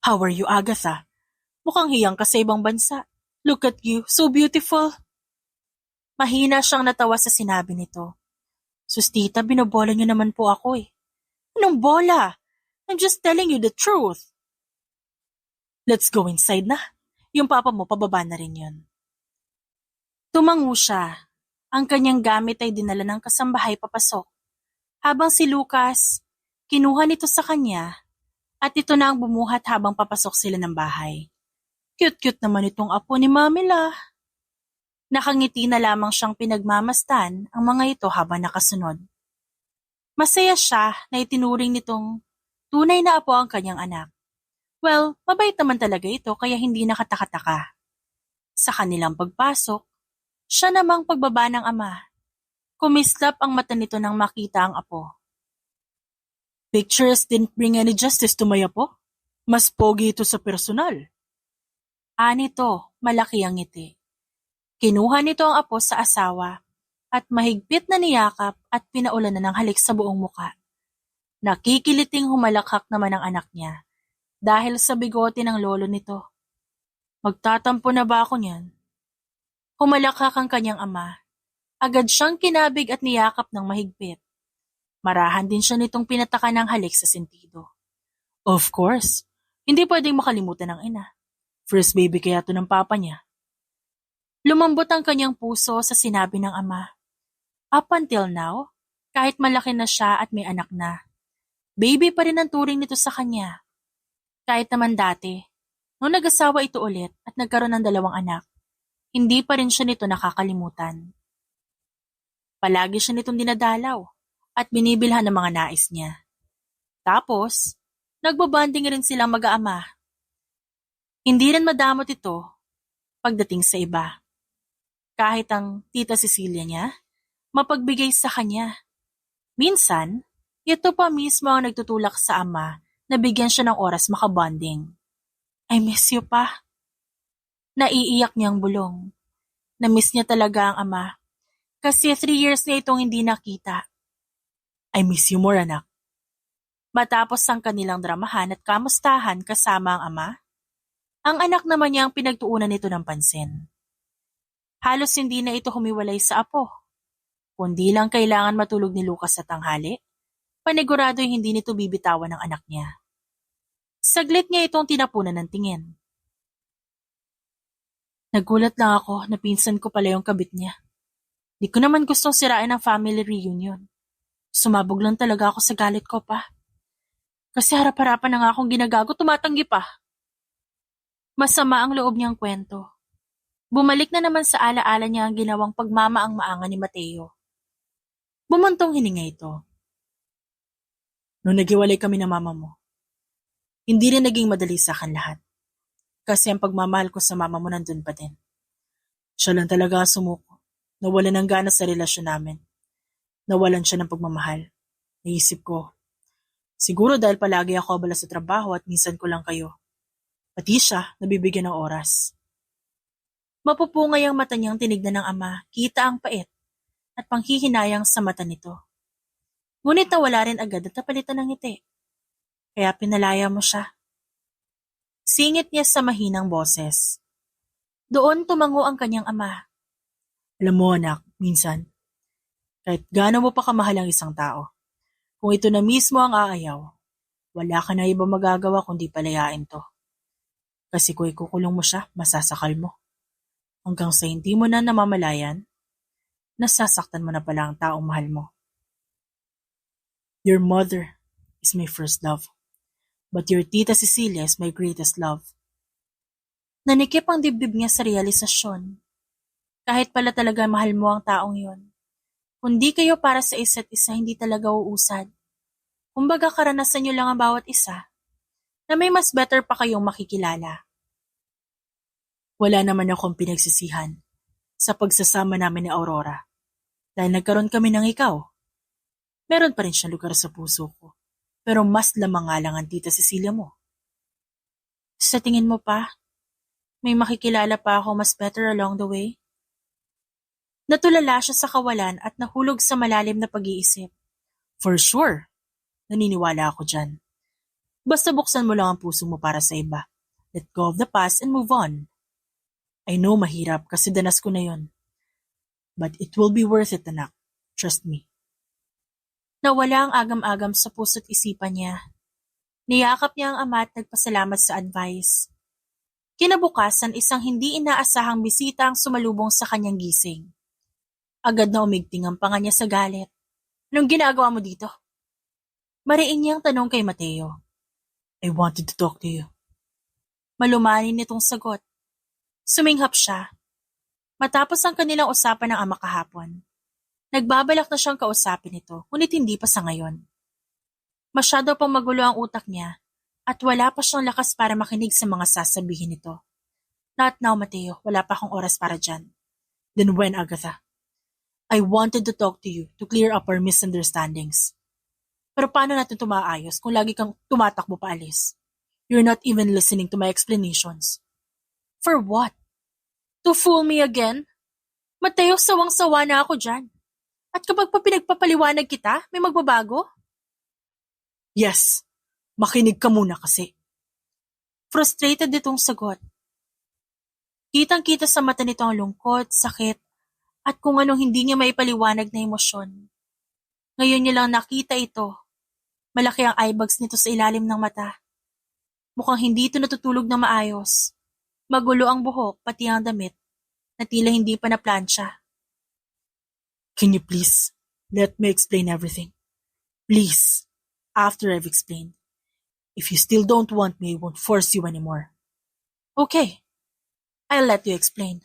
How are you, Agatha? Mukhang hiyang ka sa ibang bansa. Look at you, so beautiful. Mahina siyang natawa sa sinabi nito. Sus tita, binobola niyo naman po ako eh. Anong bola? I'm just telling you the truth. Let's go inside na. Yung papa mo, pababa na rin yun. Tumango siya. Ang kanyang gamit ay dinala ng kasambahay papasok. Habang si Lucas, kinuha nito sa kanya At ito na ang bumuhat habang papasok sila ng bahay. Cute-cute naman itong apo ni Mamila. Nakangiti na lamang siyang pinagmamastan ang mga ito habang nakasunod. Masaya siya na itinuring nitong tunay na apo ang kanyang anak. Well, mabait naman talaga ito kaya hindi nakataka-taka. Sa kanilang pagpasok, siya namang pagbaba ng ama. Kumislap ang mata nito nang makita ang apo. Pictures didn't bring any justice to my apo. Mas pogi ito sa personal. Anito, malaki ang ngiti. Kinuha nito ang apo sa asawa at mahigpit na niyakap at pinaulan na ng halik sa buong muka. Nakikiliting humalakhak naman ang anak niya dahil sa bigote ng lolo nito. Magtatampo na ba ako niyan? Humalakhak ang kanyang ama. Agad siyang kinabig at niyakap ng mahigpit. Marahan din siya nitong pinataka ng halik sa sentido. Of course, hindi pwedeng makalimutan ng ina. First baby kaya to ng papa niya. Lumambot ang kanyang puso sa sinabi ng ama. Up until now, kahit malaki na siya at may anak na, baby pa rin ang turing nito sa kanya. Kahit naman dati, nung nag-asawa ito ulit at nagkaroon ng 2 anak, hindi pa rin siya nito nakakalimutan. Palagi siya nitong dinadalaw at binibilhan ng mga nais niya. Tapos, nagbabanding rin silang mag-aama. Hindi rin madamot ito pagdating sa iba. Kahit ang tita Cecilia niya, mapagbigay sa kanya. Minsan, ito pa mismo ang nagtutulak sa ama na bigyan siya ng oras makabonding. I miss you pa. Naiiyak niyang bulong. Na-miss niya talaga ang ama. Kasi 3 years na itong hindi nakita. I miss you more, anak. Matapos ang kanilang dramahan at kamustahan kasama ang ama, ang anak naman niya ang pinagtuunan nito ng pansin. Halos hindi na ito humiwalay sa apo. Kundi lang kailangan matulog ni Lucas sa tanghali, panigurado'y hindi nito bibitawan ng anak niya. Saglit niya itong tinapunan ng tingin. Nagulat lang ako na pinsan ko pala yung kabit niya. Di ko naman gustong sirain ang family reunion. Sumabog lang talaga ako sa galit ko pa. Kasi harap-harapan na nga akong ginagago, tumatanggi pa. Masama ang loob niyang kwento. Bumalik na naman sa alaala niya ang ginawang pagmamaang-maangan ni Mateo. Bumuntong hininga ito. Noong naghiwalay kami ng mama mo, hindi rin naging madali sa akin lahat. Kasi ang pagmamahal ko sa mama mo nandun pa din. Siya lang talaga sumuko. Nawalan ng gana sa relasyon namin. Nawalan siya ng pagmamahal. Naisip ko, siguro dahil palagi ako abala sa trabaho at minsan ko lang kayo. Pati siya, nabibigyan ng oras. Mapupungay ang mata niyang tinignan ng ama, kita ang pait at panghihinayang sa mata nito. Ngunit nawala rin agad at napalitan ng ngiti. Kaya pinalaya mo siya. Singit niya sa mahinang boses. Doon tumango ang kanyang ama. Alam mo anak, minsan, kahit gaano mo pa kamahal ang isang tao, kung ito na mismo ang aayaw, wala ka na ibang magagawa kundi palayain to. Kasi kung ikukulong mo siya, masasakal mo. Hanggang sa hindi mo na namamalayan, nasasaktan mo na pala ang taong mahal mo. Your mother is my first love, but your tita Cecilia is my greatest love. Nanikip ang dibdib niya sa realisasyon. Kahit pala talaga mahal mo ang taong yun. Kung di kayo para sa isa't isa, hindi talaga uusad. Kumbaga karanasan niyo lang ang bawat isa, na may mas better pa kayong makikilala. Wala naman akong pinagsisihan sa pagsasama namin ni Aurora. Dahil nagkaroon kami ng ikaw. Meron pa rin siyang lugar sa puso ko. Pero mas lamang nga lang ang tita Cecilia mo. Sa tingin mo pa, may makikilala pa ako mas better along the way? Natulala siya sa kawalan at nahulog sa malalim na pag-iisip. For sure, naniniwala ako dyan. Basta buksan mo lang ang puso mo para sa iba. Let go of the past and move on. I know mahirap kasi danas ko na yon. But it will be worth it, anak. Trust me. Nawala ang agam-agam sa puso't isipan niya. Niyakap niya ang ama at nagpasalamat sa advice. Kinabukasan, isang hindi inaasahang bisita ang sumalubong sa kanyang gising. Agad na umigting ang panga niya sa galit. Anong ginagawa mo dito? Mariin niyang tanong kay Mateo. I wanted to talk to you. Malumanay nitong sagot. Suminghap siya. Matapos ang kanilang usapan ng ama kahapon, nagbabalak na siyang kausapin ito, ngunit hindi pa sa ngayon. Masyado pang magulo ang utak niya at wala pa siyang lakas para makinig sa mga sasabihin nito. Not now, Mateo. Wala pa akong oras para dyan. Then when, Agatha? I wanted to talk to you to clear up our misunderstandings. Pero paano natin ito maayos kung lagi kang tumatakbo paalis? You're not even listening to my explanations. For what? To fool me again? Mateo, sawang-sawa na ako dyan. At kapag pa pinagpapaliwanag kita, may magbabago? Yes. Makinig ka muna kasi. Frustrated itong sagot. Kitang-kita sa mata nito ang lungkot, sakit, at kung anong hindi niya maipaliwanag na emosyon. Ngayon niya lang nakita ito. Malaki ang eye bags nito sa ilalim ng mata. Mukhang hindi ito natutulog na maayos. Magulo ang buhok, pati ang damit, na tila hindi pa naplansya. Can you please let me explain everything? Please, after I've explained. If you still don't want me, I won't force you anymore. Okay, I'll let you explain.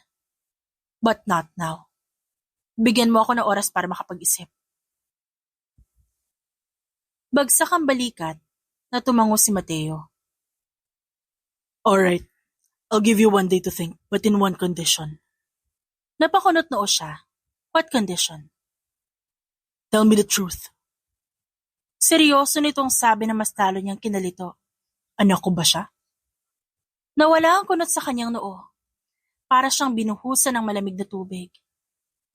But not now. Bigyan mo ako ng oras para makapag-isip. Bagsak ang balikat na tumango si Mateo. Alright, I'll give you 1 day to think, but in one condition. Napakunot noo siya. What condition? Tell me the truth. Seryoso nitong sabi na mas talo niyang kinalito. Anak ko ba siya? Nawala ang kunot sa kanyang noo. Para siyang binuhusan ng malamig na tubig.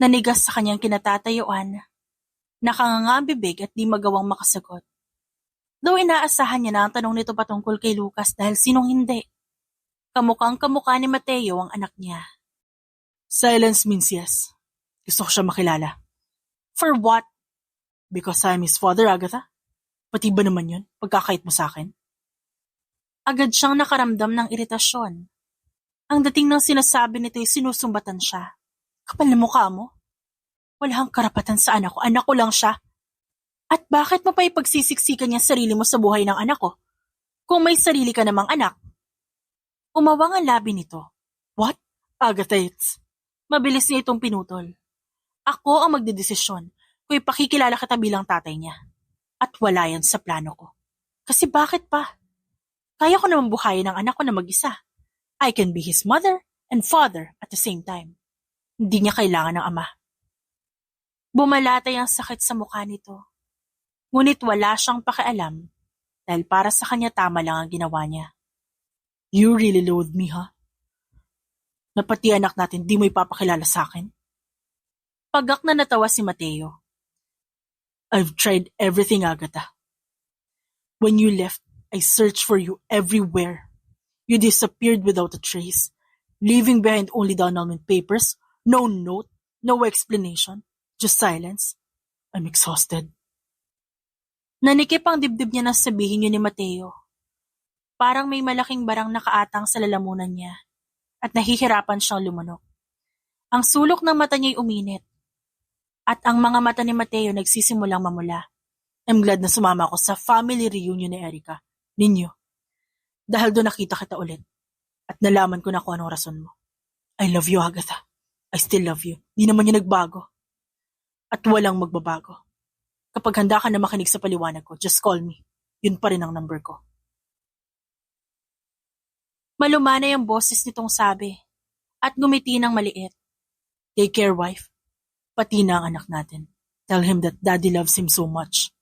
Nanigas sa kanyang kinatatayuan. Nakanganga ang bibig at di magawang makasagot. Though inaasahan niya na ang tanong nito patungkol kay Lucas dahil sinong hindi. Kamukhang kamukha ni Mateo ang anak niya. Silence means yes. Gusto ko siya makilala. For what? Because I'm his father, Agatha? Pati ba naman yun? Pagkakait mo sa akin? Agad siyang nakaramdam ng iritasyon. Ang dating ng sinasabi nito ay sinusumbatan siya. Kapal na mukha mo. Wala kang karapatan sa anak ko. Anak ko lang siya. At bakit mo pa ipagsisiksikan niya sarili mo sa buhay ng anak ko? Kung may sarili ka namang anak. Umawang ang labi nito. What? Agatha, it's... Mabilis niya itong pinutol. Ako ang magdedesisyon kung ipakikilala kita bilang tatay niya. At wala yan sa plano ko. Kasi bakit pa? Kaya ko naman buhayin ang anak ko na mag-isa. I can be his mother and father at the same time. Hindi niya kailangan ng ama. Bumalatay ang sakit sa mukha nito. Ngunit wala siyang pakialam dahil para sa kanya tama lang ang ginawa niya. You really loathe me, huh? Na pati anak natin di mo ipapakilala sa akin? Pagak na natawa si Mateo. I've tried everything, Agatha. When you left, I searched for you everywhere. You disappeared without a trace, leaving behind only the annulment papers, no note, no explanation, just silence. I'm exhausted. Nanikip ang dibdib niya na sabihin yun ni Mateo. Parang may malaking barang nakaatang sa lalamunan niya at nahihirapan siyang lumunok. Ang sulok ng mata niya'y uminit at ang mga mata ni Mateo nagsisimulang mamula. I'm glad na sumama ako sa family reunion ni Erica, ninyo. Dahil doon nakita kita ulit at nalaman ko na kung anong rason mo. I love you, Agatha. I still love you. Di naman yun nagbago. At walang magbabago. Kapag handa ka na makinig sa paliwanag ko, just call me. Yun pa rin ang number ko. Malumanay ang boses nitong sabi at ngumiti ng maliit. Take care, wife. Pati na ang anak natin. Tell him that daddy loves him so much.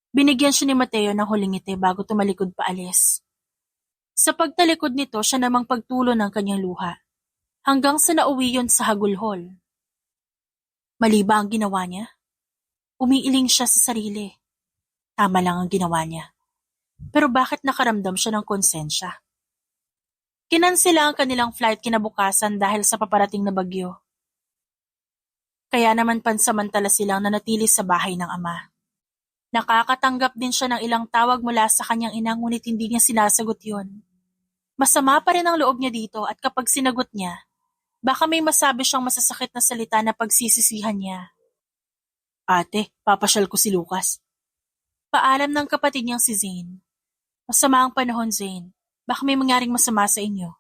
Binigyan siya ni Mateo ng huling ngiti bago tumalikod paalis. Sa pagtalikod nito, siya namang pagtulo ng kanyang luha. Hanggang sa nauwi yun sa hagulhol. Mali ba ang ginawa niya? Umiiling siya sa sarili. Tama lang ang ginawa niya. Pero bakit nakaramdam siya ng konsensya? Kinansela ang kanilang flight kinabukasan dahil sa paparating na bagyo. Kaya naman pansamantala silang nanatili sa bahay ng ama. Nakakatanggap din siya ng ilang tawag mula sa kanyang ina ngunit hindi niya sinasagot yun. Masama pa rin ang loob niya dito at kapag sinagot niya, baka may masabi siyang masasakit na salita na pagsisisihan niya. Ate, papasyal ko si Lucas. Paalam ng kapatid niyang si Zane. Masama ang panahon, Zane. Baka may mangyaring masama sa inyo.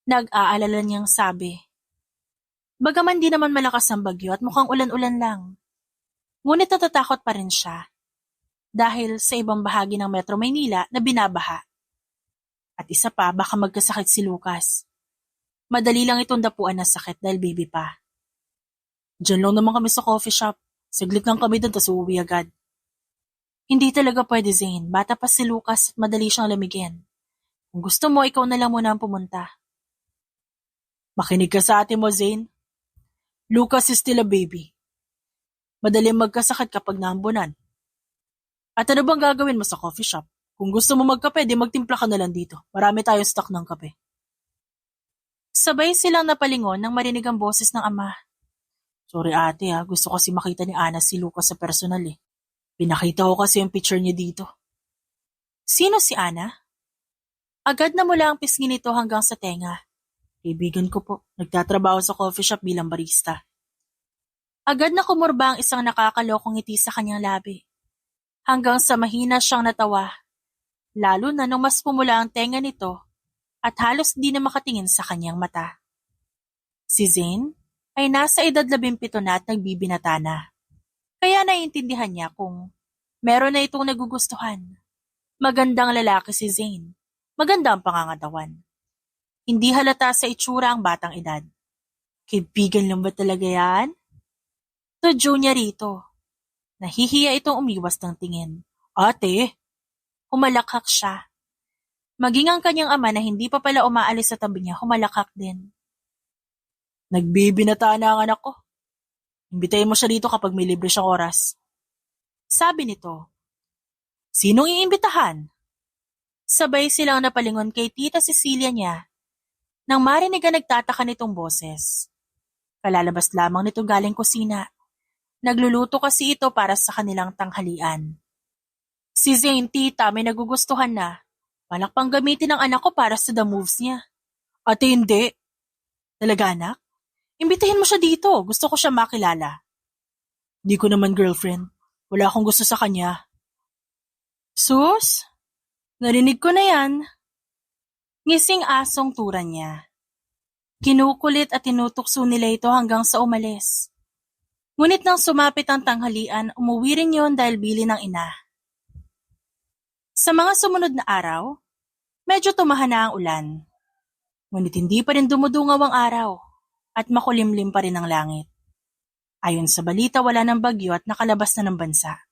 Nag-aalala niyang sabi. Bagaman di naman malakas ang bagyo at mukhang ulan-ulan lang. Ngunit natatakot pa rin siya. Dahil sa ibang bahagi ng Metro Maynila na binabaha. At isa pa, baka magkasakit si Lucas. Madali lang itong dapuan ng sakit dahil baby pa. Diyan lang naman kami sa coffee shop. Saglit lang kami doon tas uuwi agad. Hindi talaga pwede, Zane. Bata pa si Lucas at madali siyang lamigin. Kung gusto mo, ikaw na lang muna ang pumunta. Makinig ka sa ate mo, Zane. Lucas is still a baby. Madaling magkasakit kapag naambunan. At ano bang gagawin mo sa coffee shop? Kung gusto mo magkape, di magtimpla ka na lang dito. Marami tayong stock ng kape. Sabay silang napalingon nang marinig ang boses ng ama. Sorry ate gusto kasi makita ni Ana si Lucas sa personal eh. Pinakita ko kasi yung picture niya dito. Sino si Ana? Agad na mula ang pisngi nito hanggang sa tenga. Kaibigan ko po, nagtatrabaho sa coffee shop bilang barista. Agad na kumurba ang isang nakakalokong ngiti sa kanyang labi. Hanggang sa mahina siyang natawa. Lalo na nung mas pumula ang tenga nito at halos di na makatingin sa kanyang mata. Si Zane ay nasa edad 17 na at nagbibinata na. Kaya naiintindihan niya kung meron na itong nagugustuhan. Magandang lalaki si Zane. Maganda ang pangangatawan. Hindi halata sa itsura ang batang edad. Kaibigan lang ba talaga yan? Tudyo niya rito. Nahihiya itong umiwas ng tingin. Ate! Humalakhak siya. Maging ang kanyang ama na hindi pa pala umaalis sa tabi niya, humalakhak din. Nagbibinata na ang anak ko. Imbitahin mo siya dito kapag may libre siyang oras. Sabi nito. Sinong iimbitahan? Sabay silang napalingon kay Tita Cecilia niya nang marinig ang nagtataka nitong boses. Kalalabas lamang nito galing kusina. Nagluluto kasi ito para sa kanilang tanghalian. Si Zane, tita, may nagugustuhan na. Balak pang gamitin ng anak ko para sa the moves niya. Ate, hindi. Talaga, anak? Imbitahin mo siya dito. Gusto ko siya makilala. Di ko naman girlfriend. Wala akong gusto sa kanya. Sus? Narinig ko na yan. Ngising asong tura niya. Kinukulit at tinutukso nila ito hanggang sa umalis. Ngunit nang sumapit ang tanghalian, umuwi rin yun dahil bili ng ina. Sa mga sumunod na araw, medyo tumahan na ang ulan. Ngunit hindi pa rin dumudungaw ang araw at makulimlim pa rin ang langit. Ayon sa balita, wala ng bagyo at nakalabas na ng bansa.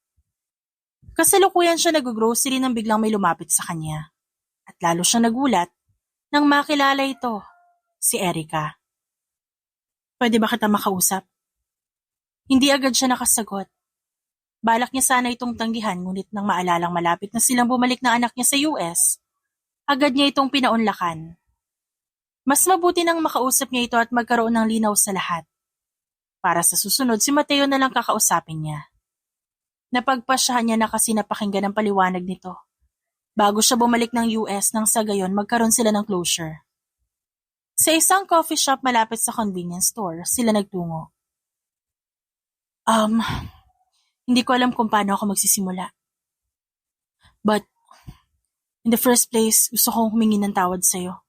Kasalukuyan siya nag-grocery nang biglang may lumapit sa kanya. At lalo siyang nagulat nang makilala ito, si Erica. Pwede ba kita makausap? Hindi agad siya nakasagot. Balak niya sana itong tanggihan ngunit nang maalalang malapit na silang bumalik na anak niya sa US, agad niya itong pinaunlakan. Mas mabuti nang makausap niya ito at magkaroon ng linaw sa lahat. Para sa susunod, si Mateo na lang kakausapin niya. Napagpasyahan niya na kasi napakinggan ang paliwanag nito. Bago siya bumalik ng US nang sa gayon magkaroon sila ng closure. Sa isang coffee shop malapit sa convenience store, sila nagtungo. Hindi ko alam kung paano ako magsisimula. But, in the first place, gusto kong humingi ng tawad sa'yo.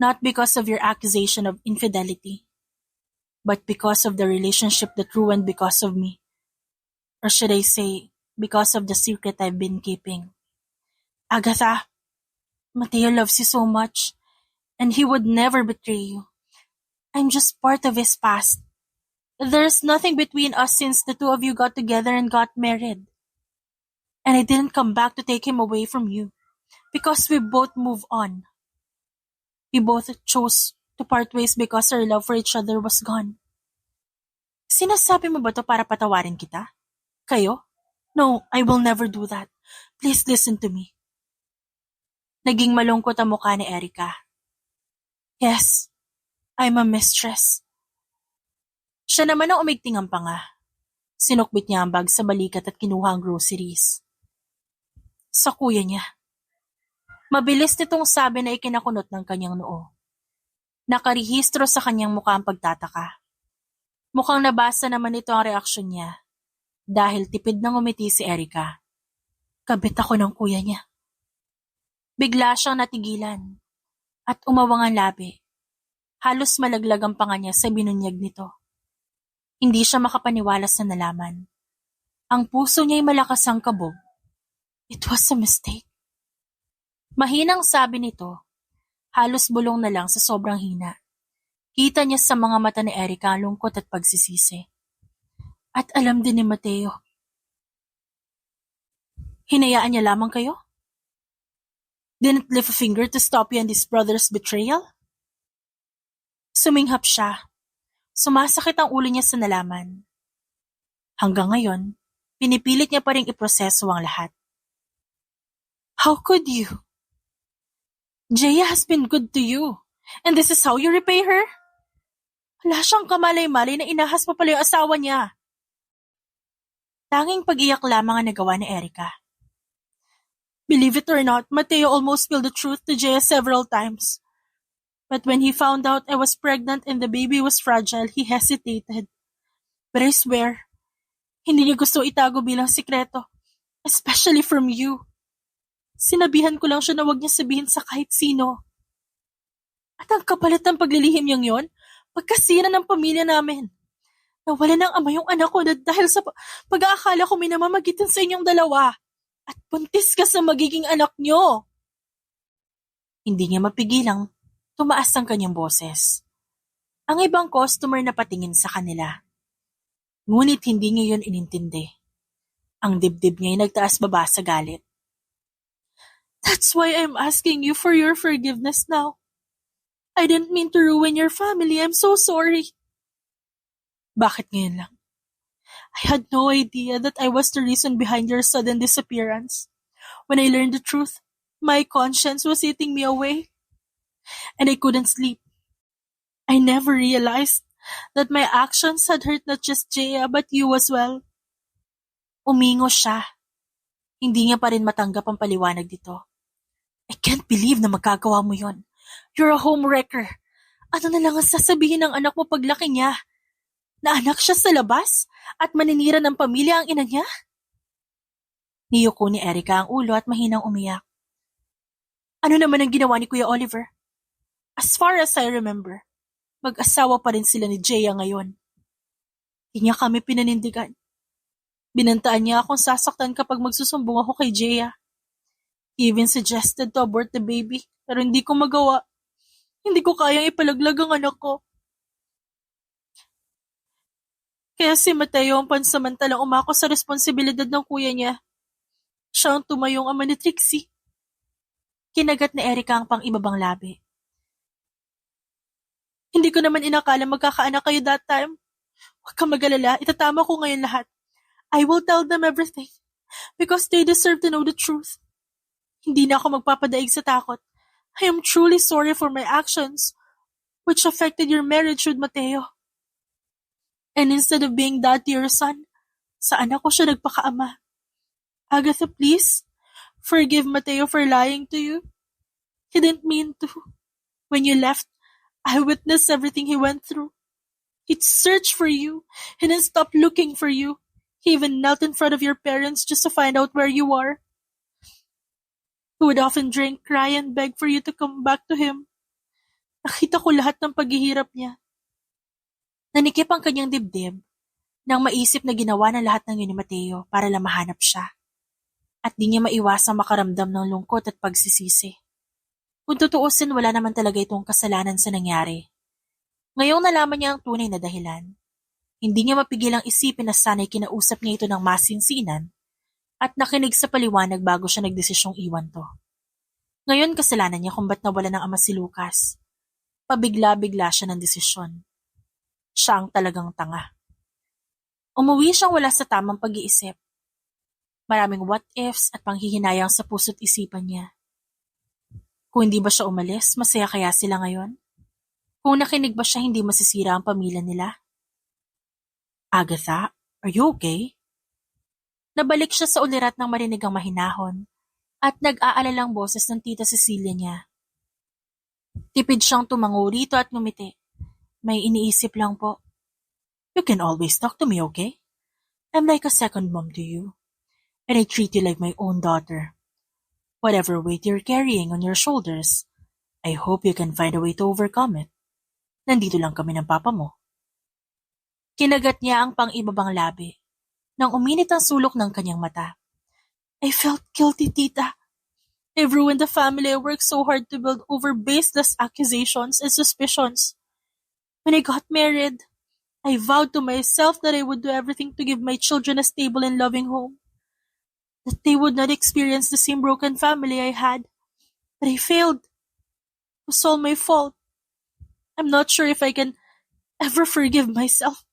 Not because of your accusation of infidelity, but because of the relationship that ruined because of me. Or should I say, because of the secret I've been keeping. Agatha, Mateo loves you so much, and he would never betray you. I'm just part of his past. There's nothing between us since the two of you got together and got married. And I didn't come back to take him away from you, because we both moved on. We both chose to part ways because our love for each other was gone. Sinasabi mo ba to para patawarin kita? Kayo? No, I will never do that. Please listen to me. Naging malungkot ang mukha ni Erica. Yes, I'm a mistress. Siya naman ang umigting ang panga. Sinukbit niya ang bag sa balikat at kinuha ang groceries. Sa kuya niya. Mabilis nitong sabi na ikinakunot ng kanyang noo. Nakarehistro sa kanyang mukha ang pagtataka. Mukhang nabasa naman ito ang reaksyon niya dahil tipid nang umiti si Erica. Kabit ako ng kuya niya. Bigla siyang natigilan at umawang ang labi. Halos malaglag ang panga niya sa binunyag nito. Hindi siya makapaniwala sa nalaman. Ang puso niya'y malakas ang kabog. It was a mistake. Mahinang sabi nito, halos bulong na lang sa sobrang hina. Kita niya sa mga mata ni Erica ang lungkot at pagsisisi. At alam din ni Mateo. Hinayaan niya lamang kayo? Didn't lift a finger to stop you in this brother's betrayal? Suminghap siya. Sumasakit ang ulo niya sa nalaman. Hanggang ngayon, pinipilit niya pa ring iproseso ang lahat. How could you? Jaya has been good to you, and this is how you repay her? Wala siyang kamalay-malay na inahas pa pala yung asawa niya. Tanging pag-iyak lamang ang nagawa ni Erica. Believe it or not, Mateo almost spilled the truth to Jaya several times. But when he found out I was pregnant and the baby was fragile, he hesitated. But I swear, hindi niya gusto itago bilang sikreto, especially from you. Sinabihan ko lang siya na huwag niya sabihin sa kahit sino. At ang kapalit ng paglilihim niyang yon, pagkasira ng pamilya namin. Nawala ng ama yung anak ko dahil sa pag-aakala ko may namamagitan sa inyong dalawa. At buntis ka sa magiging anak niyo. Hindi niya mapigilang tumaas ang kanyang boses. Ang ibang customer na patingin sa kanila. Ngunit hindi niya yun inintindi. Ang dibdib niya ay nagtaas-baba sa galit. That's why I'm asking you for your forgiveness now. I didn't mean to ruin your family. I'm so sorry. Bakit ngayon lang? I had no idea that I was the reason behind your sudden disappearance. When I learned the truth, my conscience was eating me away. And I couldn't sleep. I never realized that my actions had hurt not just Jaya but you as well. Umingo siya. Hindi niya pa rin matanggap ang paliwanag dito. I can't believe na magagawa mo yon. You're a homewrecker. Ano na lang ang sasabihin ng anak mo paglaki niya? Na anak siya sa labas at maninira ng pamilya ang ina niya? Niyuko ni Erica ang ulo at mahinang umiyak. Ano naman ang ginawa ni Kuya Oliver? As far as I remember, mag-asawa pa rin sila ni Jaya ngayon. Hindi niya kami pinanindigan. Binantaan niya akong sasaktan kapag magsusumbong ako kay Jaya. He even suggested to abort the baby, pero hindi ko magawa. Hindi ko kayang ipalaglag ang anak ko. Kaya si Mateo ang pansamantalang umako sa responsibilidad ng kuya niya. Siya ang tumayong ama ni Trixie. Kinagat ni Erica ang pang-ibabang labi. Hindi ko naman inakala magkakaanak kayo that time. Huwag kang mag-alala, itatama ko ngayon lahat. I will tell them everything because they deserve to know the truth. Hindi na ako magpapadaig sa takot. I am truly sorry for my actions which affected your marriage with Mateo. And instead of being dad to your son, sa anak ko siya nagpakaama. Agatha, please, forgive Mateo for lying to you. He didn't mean to. When you left, I witnessed everything he went through. He'd searched for you. He didn't stop looking for you. He even knelt in front of your parents just to find out where you are. He would often drink, cry, and beg for you to come back to him. Nakita ko lahat ng paghihirap niya. Nanikip ang kanyang dibdib nang maisip na ginawa ng lahat ng yun ni Mateo para lang mahanap siya. At di niya maiwasang makaramdam ng lungkot at pagsisisi. Kung tutuusin, wala naman talaga itong kasalanan sa nangyari. Ngayong nalaman niya ang tunay na dahilan, hindi niya mapigilang isipin na sana'y kinausap niya ito ng masinsinan at nakinig sa paliwanag bago siya nagdesisyong iwan to. Ngayon kasalanan niya kung ba't nawala ng ama si Lucas. Pabigla-bigla siya ng desisyon. Siya ang talagang tanga. Umuwi siyang wala sa tamang pag-iisip. Maraming what-ifs at panghihinayang sa puso't isipan niya. Kung hindi ba siya umalis, masaya kaya sila ngayon? Kung nakinig ba siya, hindi masisira ang pamilya nila? Agatha, are you okay? Nabalik siya sa ulirat ng marinig ang mahinahon at nag-aalalang boses ng tita Cecilia niya. Tipid siyang tumango rito at ngumiti. May iniisip lang po. You can always talk to me, okay? I'm like a second mom to you. and I treat you like my own daughter. Whatever weight you're carrying on your shoulders, I hope you can find a way to overcome it. Nandito lang kami ng papa mo. Kinagat niya ang pang-ibabang labi nang uminit ang sulok ng kanyang mata. I felt guilty, tita. I've ruined the family I worked so hard to build over baseless accusations and suspicions. When I got married, I vowed to myself that I would do everything to give my children a stable and loving home. That they would not experience the same broken family I had. But I failed. It was all my fault. I'm not sure if I can ever forgive myself.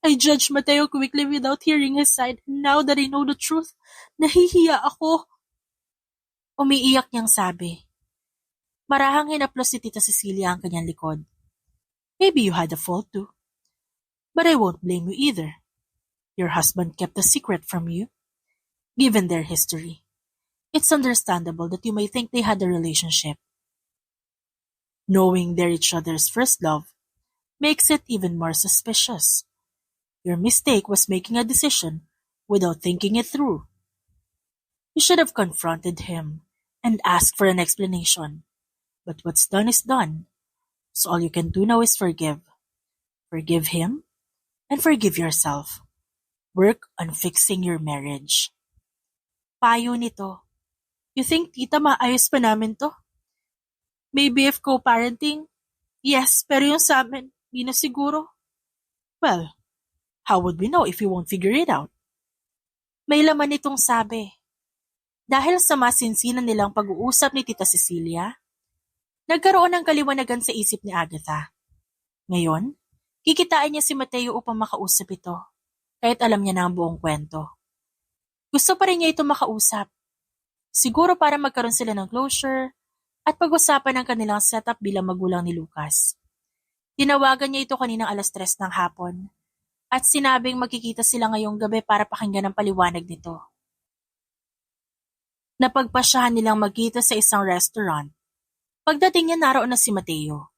I judged Mateo quickly without hearing his side, and now that I know the truth, nahihiya ako. Umiiyak niyang sabi. Marahang hinaplos ni Tita Cecilia ang kanyang likod. Maybe you had a fault too. But I won't blame you either. Your husband kept a secret from you. Given their history, it's understandable that you may think they had a relationship. Knowing they're each other's first love makes it even more suspicious. Your mistake was making a decision without thinking it through. You should have confronted him and asked for an explanation. But what's done is done. So all you can do now is forgive. Forgive him and forgive yourself. Work on fixing your marriage. Payo nito. You think, tita, maayos pa namin to? Maybe if co-parenting? Yes, pero yung sa amin, di na siguro. Well, how would we know if we won't figure it out? May laman nitong sabi. Dahil sa masinsinan nilang pag-uusap ni Tita Cecilia, nagkaroon ng kaliwanagan sa isip ni Agatha. Ngayon, kikitain niya si Mateo upang makausap ito, kahit alam niya na ang buong kwento. Gusto pa rin niya ito makausap. Siguro para magkaroon sila ng closure at pag-usapan ang kanilang setup bilang magulang ni Lucas. Tinawagan niya ito kaninang 3:00 ng hapon at sinabing magkikita sila ngayong gabi para pakinggan ang paliwanag nito. Napagpasyahan nilang magkita sa isang restaurant. Pagdating niya naroon na si Mateo.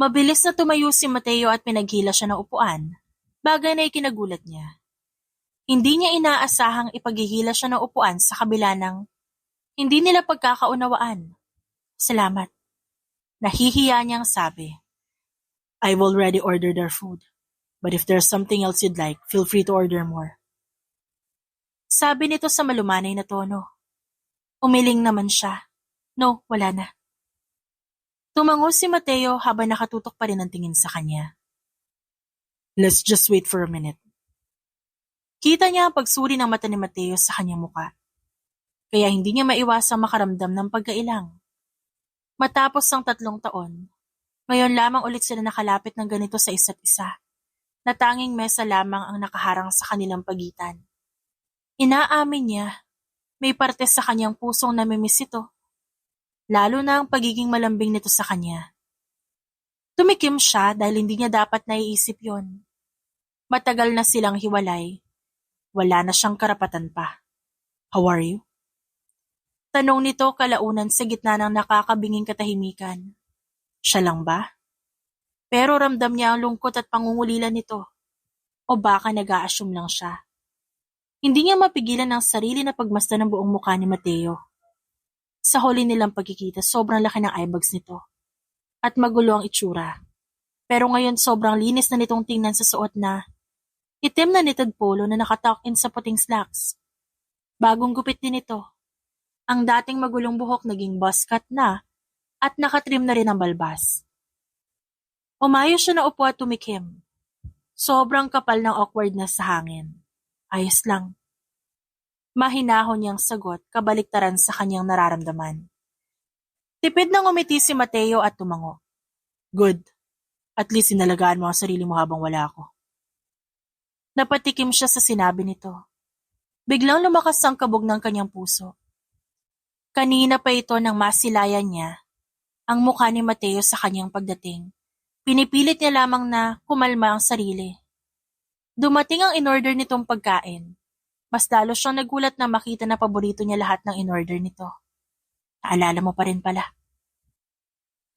Mabilis na tumayo si Mateo at pinaghila siya ng upuan, bagay na ikinagulat niya. Hindi niya inaasahang ipaghihila siya ng upuan sa kabila ng hindi nila pagkakaunawaan. Salamat. Nahihiya niyang sabi. I've already ordered our food, but if there's something else you'd like, feel free to order more. Sabi nito sa malumanay na tono. Umiling naman siya. No, wala na. Tumango si Mateo habang nakatutok pa rin ang tingin sa kanya. Let's just wait for a minute. Kita niya ang pagsuri ng mata ni Mateo sa kanyang muka. Kaya hindi niya maiwasang makaramdam ng pagkailang. Matapos ang 3 taon, ngayon lamang ulit sila nakalapit ng ganito sa isa't isa, na tanging mesa lamang ang nakaharang sa kanilang pagitan. Inaamin niya, may parte sa kanyang pusong namimiss ito, lalo na ang pagiging malambing nito sa kanya. Tumikim siya dahil hindi niya dapat naiisip yon. Matagal na silang hiwalay. Wala na siyang karapatan pa. How are you? Tanong nito kalaunan sa gitna ng nakakabinging katahimikan. Siya lang ba? Pero ramdam niya ang lungkot at pangungulila nito. O baka nag-a-assume lang siya. Hindi niya mapigilan ang sarili na pagmasdan ng buong mukha ni Mateo. Sa huli nilang pagkikita, sobrang laki ng eyebags nito. At magulo ang itsura. Pero ngayon sobrang linis na nitong tingnan sa suot na itim na knitted polo na nakatuck-in sa puting slacks. Bagong gupit din ito. Ang dating magulong buhok naging buzz cut na at nakatrim na rin ang balbas. Umayos siya na upo at tumikim. Sobrang kapal ng awkwardness sa hangin. Ayos lang. Mahinahon niyang sagot kabaliktaran sa kanyang nararamdaman. Tipid nang umiti si Mateo at tumango. Good. At least inalagaan mo ang sarili mo habang wala ako. Napatikim siya sa sinabi nito. Biglang lumakas ang kabog ng kanyang puso. Kanina pa ito nang masilayan niya ang mukha ni Mateo sa kanyang pagdating. Pinipilit niya lamang na kumalma ang sarili. Dumating ang in-order nitong pagkain. Mas lalo siyang nagulat na makita na paborito niya lahat ng in-order nito. Naalala mo pa rin pala.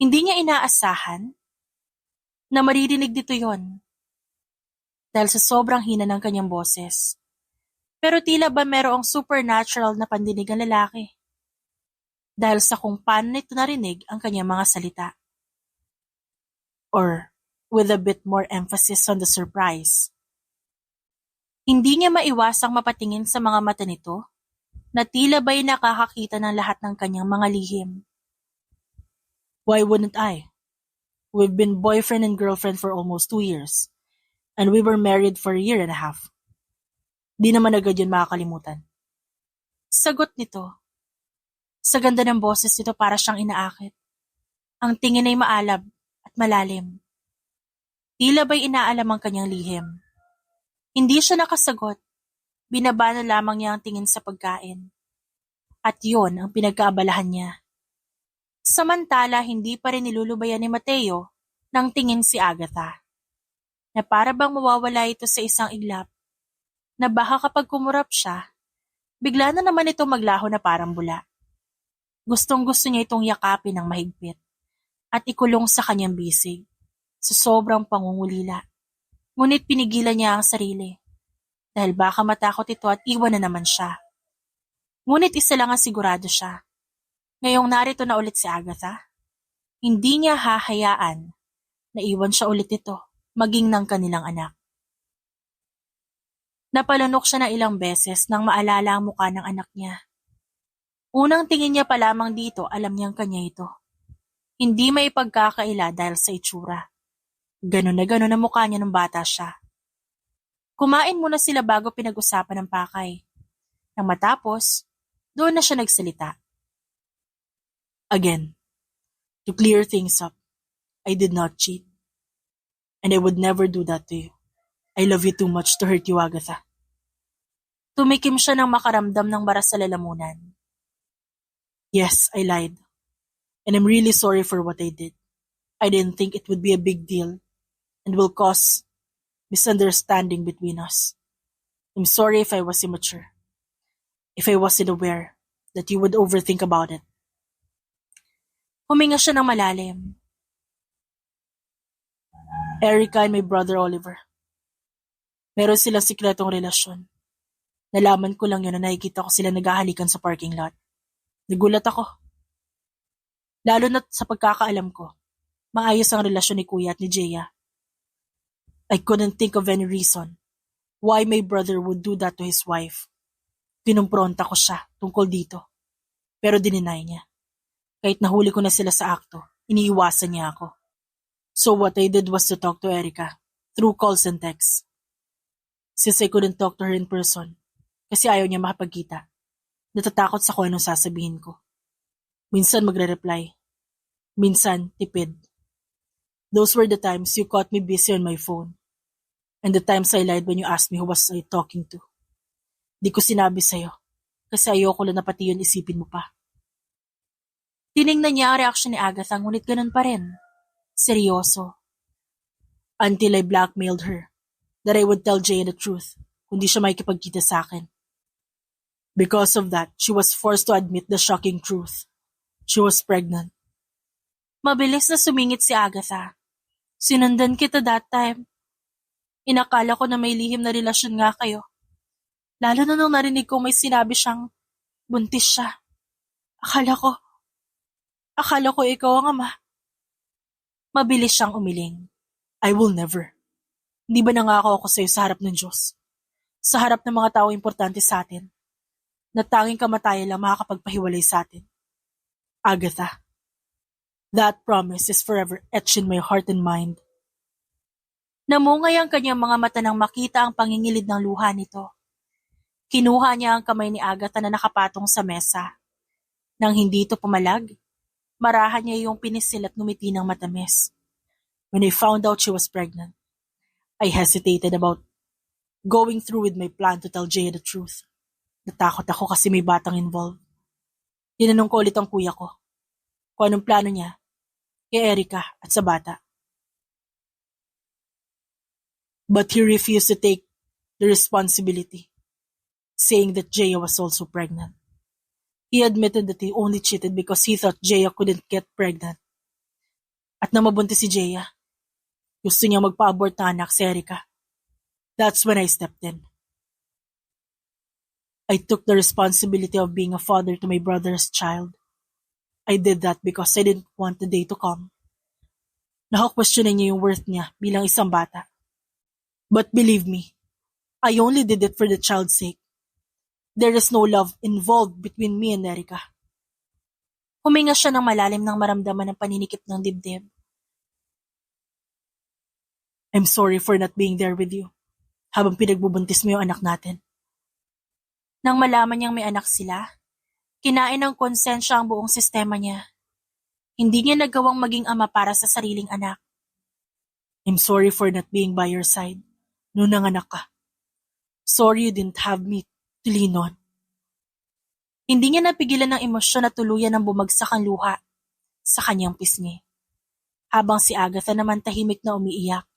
Hindi niya inaasahan na maririnig dito yon. Dahil sa sobrang hina ng kanyang boses. Pero tila ba merong supernatural na pandinig ang lalaki? Dahil sa kung paano nito narinig ang kanyang mga salita. Or, with a bit more emphasis on the surprise. Hindi niya maiwasang mapatingin sa mga mata nito na tila ba'y nakakakita ng lahat ng kanyang mga lihim. Why wouldn't I? We've been boyfriend and girlfriend for almost 2 years. And we were married for 1.5 years. Di naman agad yun makakalimutan. Sagot nito. Sa ganda ng boses nito para siyang inaakit. Ang tingin ay maalab at malalim. Tila ba'y inaalam ang kanyang lihim. Hindi siya nakasagot. Binaba na lamang niya ang tingin sa pagkain. At yon ang pinagkaabalahan niya. Samantala, hindi pa rin nilulubayan ni Mateo nang tingin si Agatha. Na para bang mawawala ito sa isang iglap. Na baka kapag kumurap siya, bigla na naman ito maglaho na parang bula. Gustong-gusto niya itong yakapin ng mahigpit at ikulong sa kanyang bisig sa sobrang pangungulila. Ngunit pinigilan niya ang sarili dahil baka matakot ito at iwan na naman siya. Ngunit isa lang ang sigurado siya. Ngayong narito na ulit si Agatha, hindi niya hahayaan na iwan siya ulit ito maging ng kanilang anak. Napalunok siya ng ilang beses nang maalala ang mukha ng anak niya. Unang tingin niya pa lamang dito, alam niyang kanya ito. Hindi may pagkakaila dahil sa itsura. Ganon na ganon ang mukha niya nung bata siya. Kumain muna sila bago pinag-usapan ng pakay. Nang matapos, doon na siya nagsalita. Again, to clear things up, I did not cheat. And I would never do that to you. I love you too much to hurt you, Agatha. Tumikim siya ng makaramdam ng baras sa lalamunan. Yes, I lied. And I'm really sorry for what I did. I didn't think it would be a big deal and will cause misunderstanding between us. I'm sorry if I was immature. If I wasn't aware that you would overthink about it. Huminga siya ng malalim. Erica and my brother Oliver. Meron silang sikretong relasyon. Nalaman ko lang yun na nakikita ko sila naghahalikan sa parking lot. Nagulat ako. Lalo na sa pagkakaalam ko, maayos ang relasyon ni Kuya at ni Jaya. I couldn't think of any reason why my brother would do that to his wife. Kinumpronta ko siya tungkol dito. Pero dininay niya. Kahit nahuli ko na sila sa akto, iniiwasan niya ako. So what I did was to talk to Erica through calls and texts. Since I couldn't talk to her in person, kasi ayaw niya makapagkita. Natatakot sa kung anong sasabihin ko. Minsan magre-reply. Minsan, tipid. Those were the times you caught me busy on my phone. And the times I lied when you asked me who was I talking to. Di ko sinabi sa'yo. Kasi ayoko lang na pati yun isipin mo pa. Tiningnan niya ang reaksyon ni Agatha ngunit ganun pa rin. Seryoso. Until I blackmailed her. That I would tell Jaya the truth. Kundi siya makikipagkita sa akin. Because of that, she was forced to admit the shocking truth. She was pregnant. Mabilis na sumingit si Agatha. Sinundan kita that time. Inakala ko na may lihim na relasyon nga kayo. Lalo na nung narinig ko may sinabi siyang buntis siya. Akala ko ikaw ang ama. Mabilis siyang umiling. I will never. Hindi ba nangako ako sa'yo sa harap ng Diyos? Sa harap ng mga tao importante sa atin? Na tanging kamatayan lang makakapagpahiwalay sa atin. Agatha, that promise is forever etched in my heart and mind. Namungay ang kanyang mga mata nang makita ang pangingilid ng luha nito. Kinuha niya ang kamay ni Agatha na nakapatong sa mesa. Nang hindi ito pumalag, marahan niya yung pinisil at ngumiti ng matamis. When I found out she was pregnant, I hesitated about going through with my plan to tell Jaya the truth. Natakot ako kasi may batang involved. Tinanong ko ulit ang kuya ko kung anong plano niya kay Erica at sa bata. But he refused to take the responsibility, saying that Jaya was also pregnant. He admitted that he only cheated because he thought Jaya couldn't get pregnant. At nang mabuntis si Jaya, gusto niya magpa-abort na anak si Erica. That's when I stepped in. I took the responsibility of being a father to my brother's child. I did that because I didn't want the day to come. Naka-questionin niya yung worth niya bilang isang bata. But believe me, I only did it for the child's sake. There is no love involved between me and Erica. Huminga siya ng malalim nang maramdaman ng paninikip ng dibdib. I'm sorry for not being there with you habang pinagbubuntis mo yung anak natin. Nang malaman niyang may anak sila, kinain ng konsensya ang buong sistema niya. Hindi niya nagawang maging ama para sa sariling anak. I'm sorry for not being by your side noong nanganak ka. Sorry you didn't have me to lean on. Hindi niya napigilan ng emosyon na tuluyan ng bumagsak ang luha sa kanyang pisngi. Habang si Agatha naman tahimik na umiiyak.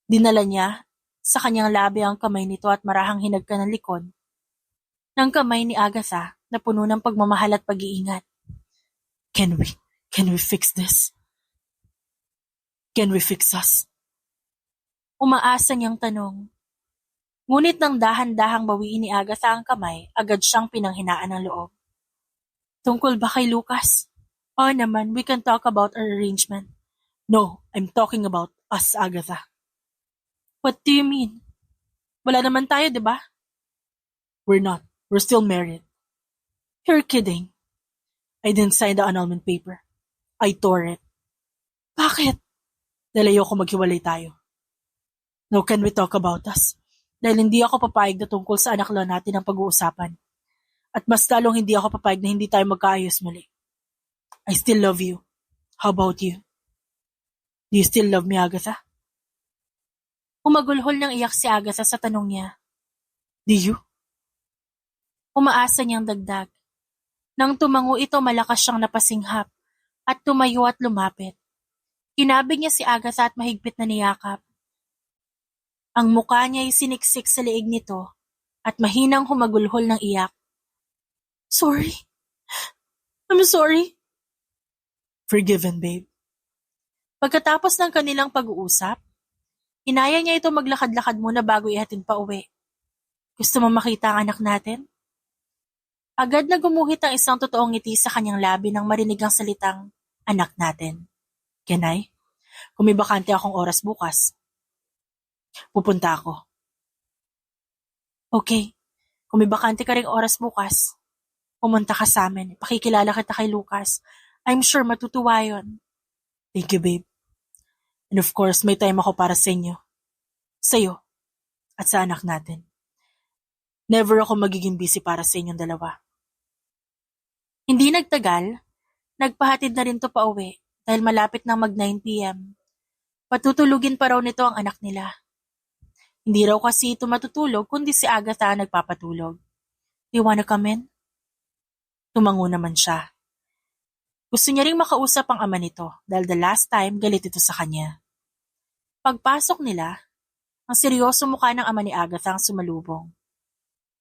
Dinala niya sa kanyang labi ang kamay nito at marahang hinagka ng likod ng kamay ni Agatha na puno ng pagmamahal at pag-iingat. Can we fix this? Can we fix us? Umaasa niyang tanong. Ngunit nang dahan-dahang bawiin ni Agatha ang kamay, agad siyang pinanghinaan ng loob. Tungkol ba kay Lucas? Oo naman, we can talk about our arrangement. No, I'm talking about us, Agatha. What do you mean? Wala naman tayo, di ba? We're not. We're still married. You're kidding. I didn't sign the annulment paper. I tore it. Bakit? Dahil ayoko maghiwalay tayo. Now can we talk about us? Dahil hindi ako papayag na tungkol sa anak lang natin ang pag-uusapan. At mas lalong hindi ako papayag na hindi tayo magkaayos muli. I still love you. How about you? Do you still love me, Agatha? Umagulhol ng iyak si Agatha sa tanong niya. Do you? Umaasa niyang dagdag. Nang tumango ito, malakas siyang napasinghap at tumayo at lumapit. Kinabig niya si Agatha at mahigpit na niyakap. Ang mukha niya ay siniksik sa leeg nito at mahinang humagulhol ng iyak. Sorry. I'm sorry. Forgiven, babe. Pagkatapos ng kanilang pag-uusap, inaya niya ito maglakad-lakad muna bago ihatid pa uwi. Gusto mo makita ang anak natin? Agad na gumuhit ang isang totoong ngiti sa kanyang labi nang marinig ang salitang, anak natin. Can I? Kung may bakante akong oras bukas, pupunta ako. Okay. Kung may bakante ka ring oras bukas, pumunta ka sa amin. Pakikilala kita kay Lucas. I'm sure matutuwa yun. Thank you, babe. And of course, may time ako para sa inyo. Sa'yo. At sa anak natin. Never ako magiging busy para sa inyong dalawa. Hindi nagtagal, nagpahatid na rin to pa uwi dahil malapit na mag 9 p.m. Patutulugin pa raw nito ang anak nila. Hindi raw kasi ito matutulog kundi si Agatha ang nagpapatulog. Do you wanna come in? Tumango naman siya. Gusto niya ring makausap ang ama nito dahil the last time galit ito sa kanya. Pagpasok nila, ang seryoso mukha ng ama ni Agatha ang sumalubong.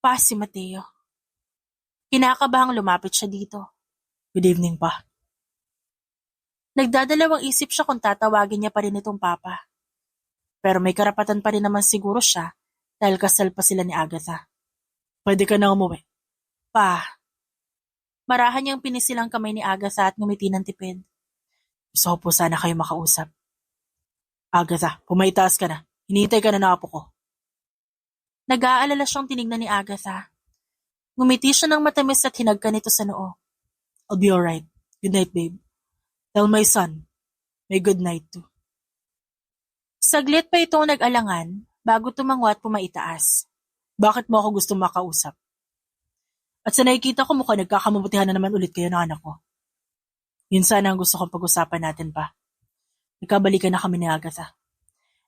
Pa si Mateo. Kinakabahang lumapit siya dito. Good evening, pa. Nagdadalawang isip siya kung tatawagin niya pa rin itong papa. Pero may karapatan pa rin naman siguro siya dahil kasal pa sila ni Agatha. Pwede ka na umuwi. Pa. Marahan niyang pinisilang kamay ni Agatha at ngumiti ng tipid. Gusto ko po sana kayo makausap. Agatha, pumaitaas ka na. Hinihintay ka na ng apo ko. Nag-aalala siyang tinignan ni Agatha. Ngumiti siya ng matamis at hinagka nito sa noo. I'll be alright. Good night, babe. Tell my son, may good night too. Saglit pa itong nag-alangan bago tumango at pumaitaas. Bakit mo ako gusto makausap? At sa nakikita ko mukhang nagkakamabutihan na naman ulit kayo ng anak ko. Yun sana ang gusto kong pag-usapan natin pa. Nagkabalikan na kami ni Agatha.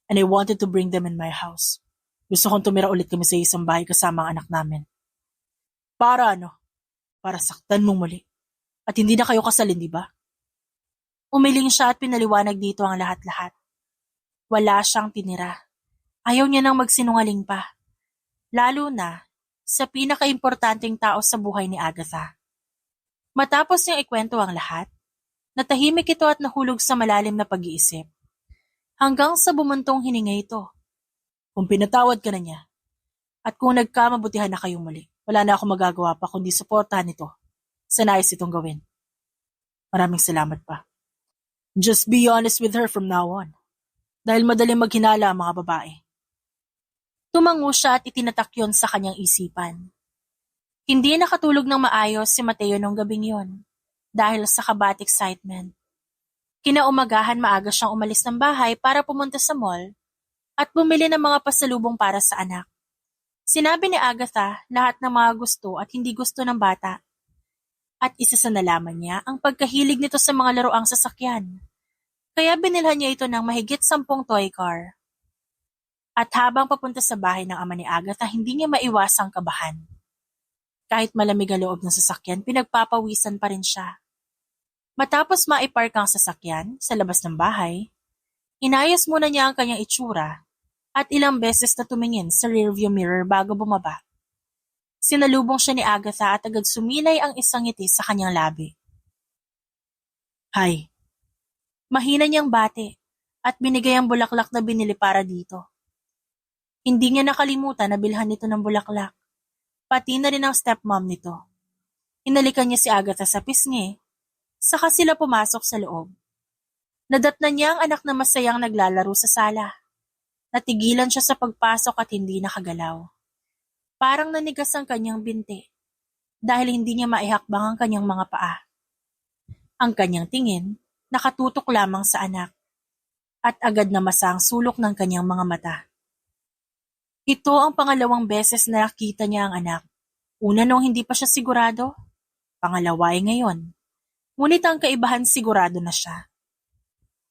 And I wanted to bring them in my house. Gusto kong tumira ulit kami sa isang bahay kasama ang anak namin. Para ano? Para saktan mong muli. At hindi na kayo kasalin, di ba? Umiling siya at pinaliwanag dito ang lahat-lahat. Wala siyang tinira. Ayaw niya nang magsinungaling pa. Lalo na sa pinaka-importanteng tao sa buhay ni Agatha. Matapos niyang ikwento ang lahat, natahimik ito at nahulog sa malalim na pag-iisip. Hanggang sa bumuntong hininga ito. Kung pinatawad ka na niya, At kung nagkamabutihan na kayong muli, wala na akong magagawa pa kundi suportahan ito. Sanayos itong gawin. Maraming salamat pa. Just be honest with her from now on. Dahil madaling maghinala ang mga babae. Tumango siya at itinatak yon sa kanyang isipan. Hindi nakatulog ng maayos si Mateo nung gabing yon dahil sa kabat excitement. Kinaumagahan maaga siyang umalis ng bahay para pumunta sa mall at bumili ng mga pasalubong para sa anak. Sinabi ni Agatha lahat ng mga gusto at hindi gusto ng bata. At isa sa nalaman niya ang pagkahilig nito sa mga laruang sasakyan. Kaya binilhan niya ito ng mahigit 10 toy car. At habang papunta sa bahay ng ama ni Agatha, hindi niya maiwasang kabahan. Kahit malamig ang loob ng sasakyan, pinagpapawisan pa rin siya. Matapos maipark ang sasakyan sa labas ng bahay, inayos muna niya ang kanyang itsura at ilang beses na tumingin sa rearview mirror bago bumaba. Sinalubong siya ni Agatha at agad sumilay ang isang ngiti sa kanyang labi. Hi. Mahina niyang bati at binigay ang bulaklak na binili para dito. Hindi niya nakalimutan na bilhan nito ng bulaklak. Pati na rin ang stepmom nito. Hinalikan niya si Agatha sa pisngi, saka sila pumasok sa loob. Nadatnan niya ang anak na masayang naglalaro sa sala. Natigilan siya sa pagpasok at hindi nakagalaw. Parang nanigas ang kanyang binti dahil hindi niya maihakbang ang kanyang mga paa. Ang kanyang tingin nakatutok lamang sa anak at agad namasa ang sulok ng kanyang mga mata. Ito ang pangalawang beses na nakita niya ang anak. Una nung hindi pa siya sigurado, pangalawa ay ngayon. Ngunit ang kaibahan sigurado na siya.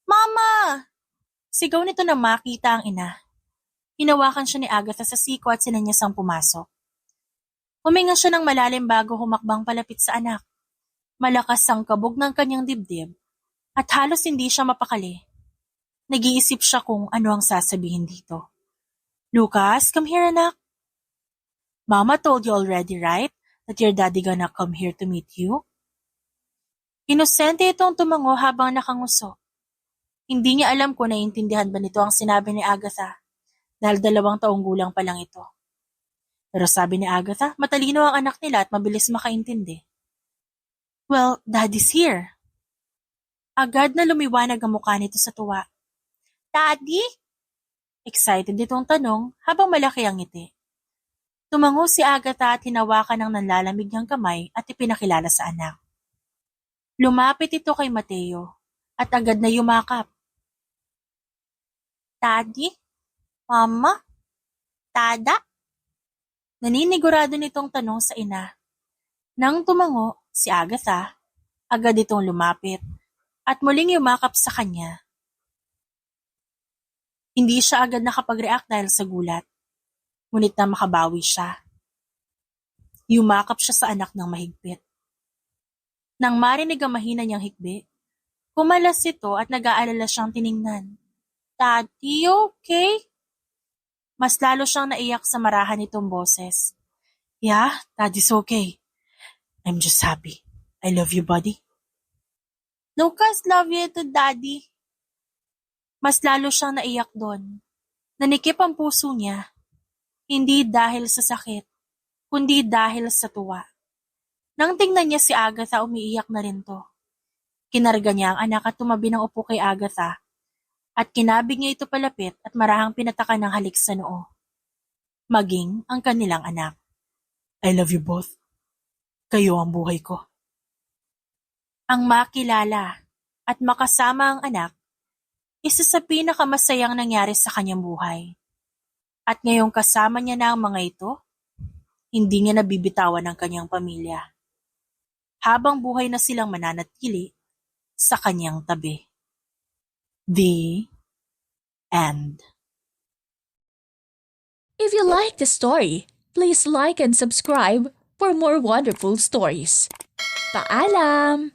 Mama! Sigaw nito na makita ang ina. Hinawakan siya ni Agatha sa siko at sinanyasang pumasok. Huminga siya ng malalim bago humakbang palapit sa anak. Malakas ang kabog ng kanyang dibdib at halos hindi siya mapakali. Nag-iisip siya kung ano ang sasabihin dito. Lucas, come here anak. Mama told you already, right? That your daddy gonna come here to meet you? Inosente itong tumango habang nakanguso. Hindi niya alam kung naiintindihan ba nito ang sinabi ni Agatha dahil 2 taong gulang pa lang ito. Pero sabi ni Agatha, matalino ang anak nila at mabilis makaintindi. Well, Daddy's here. Agad na lumiwanag ang mukha nito sa tuwa. Daddy? Excited itong tanong habang malaki ang ngiti. Tumango si Agatha at hinawakan ng nanlalamig niyang kamay at ipinakilala sa anak. Lumapit ito kay Mateo at agad na yumakap. Daddy? Mama? Tada? Naninigurado nitong tanong sa ina. Nang tumango si Agatha, agad itong lumapit at muling yumakap sa kanya. Hindi siya agad nakapag-react dahil sa gulat, ngunit na makabawi siya. Yumakap siya sa anak ng mahigpit. Nang marinig ang mahina niyang hikbi, kumalas ito at nag-aalala siyang tiningnan. Daddy, okay? Mas lalo siyang naiyak sa marahan nitong boses. Yeah, Daddy's okay. I'm just happy. I love you, buddy. Lucas, love you to Daddy. Mas lalo siyang naiyak doon. Nanikip ang puso niya. Hindi dahil sa sakit, kundi dahil sa tuwa. Nang tingnan niya si Agatha, umiiyak na rin to. Kinarga niya ang anak at tumabi ng upo kay Agatha. At kinabig niya ito palapit at marahang pinatakan ng halik sa noo. Maging ang kanilang anak. I love you both. Kayo ang buhay ko. Ang makilala at makasama ang anak, isa sa pinakamasayang nangyari sa kanyang buhay. At ngayong kasama niya na ang mga ito, hindi niya nabibitawan ang kanyang pamilya. Habang buhay na silang mananatili sa kanyang tabi. The end. If you like the story, please like and subscribe for more wonderful stories. Paalam!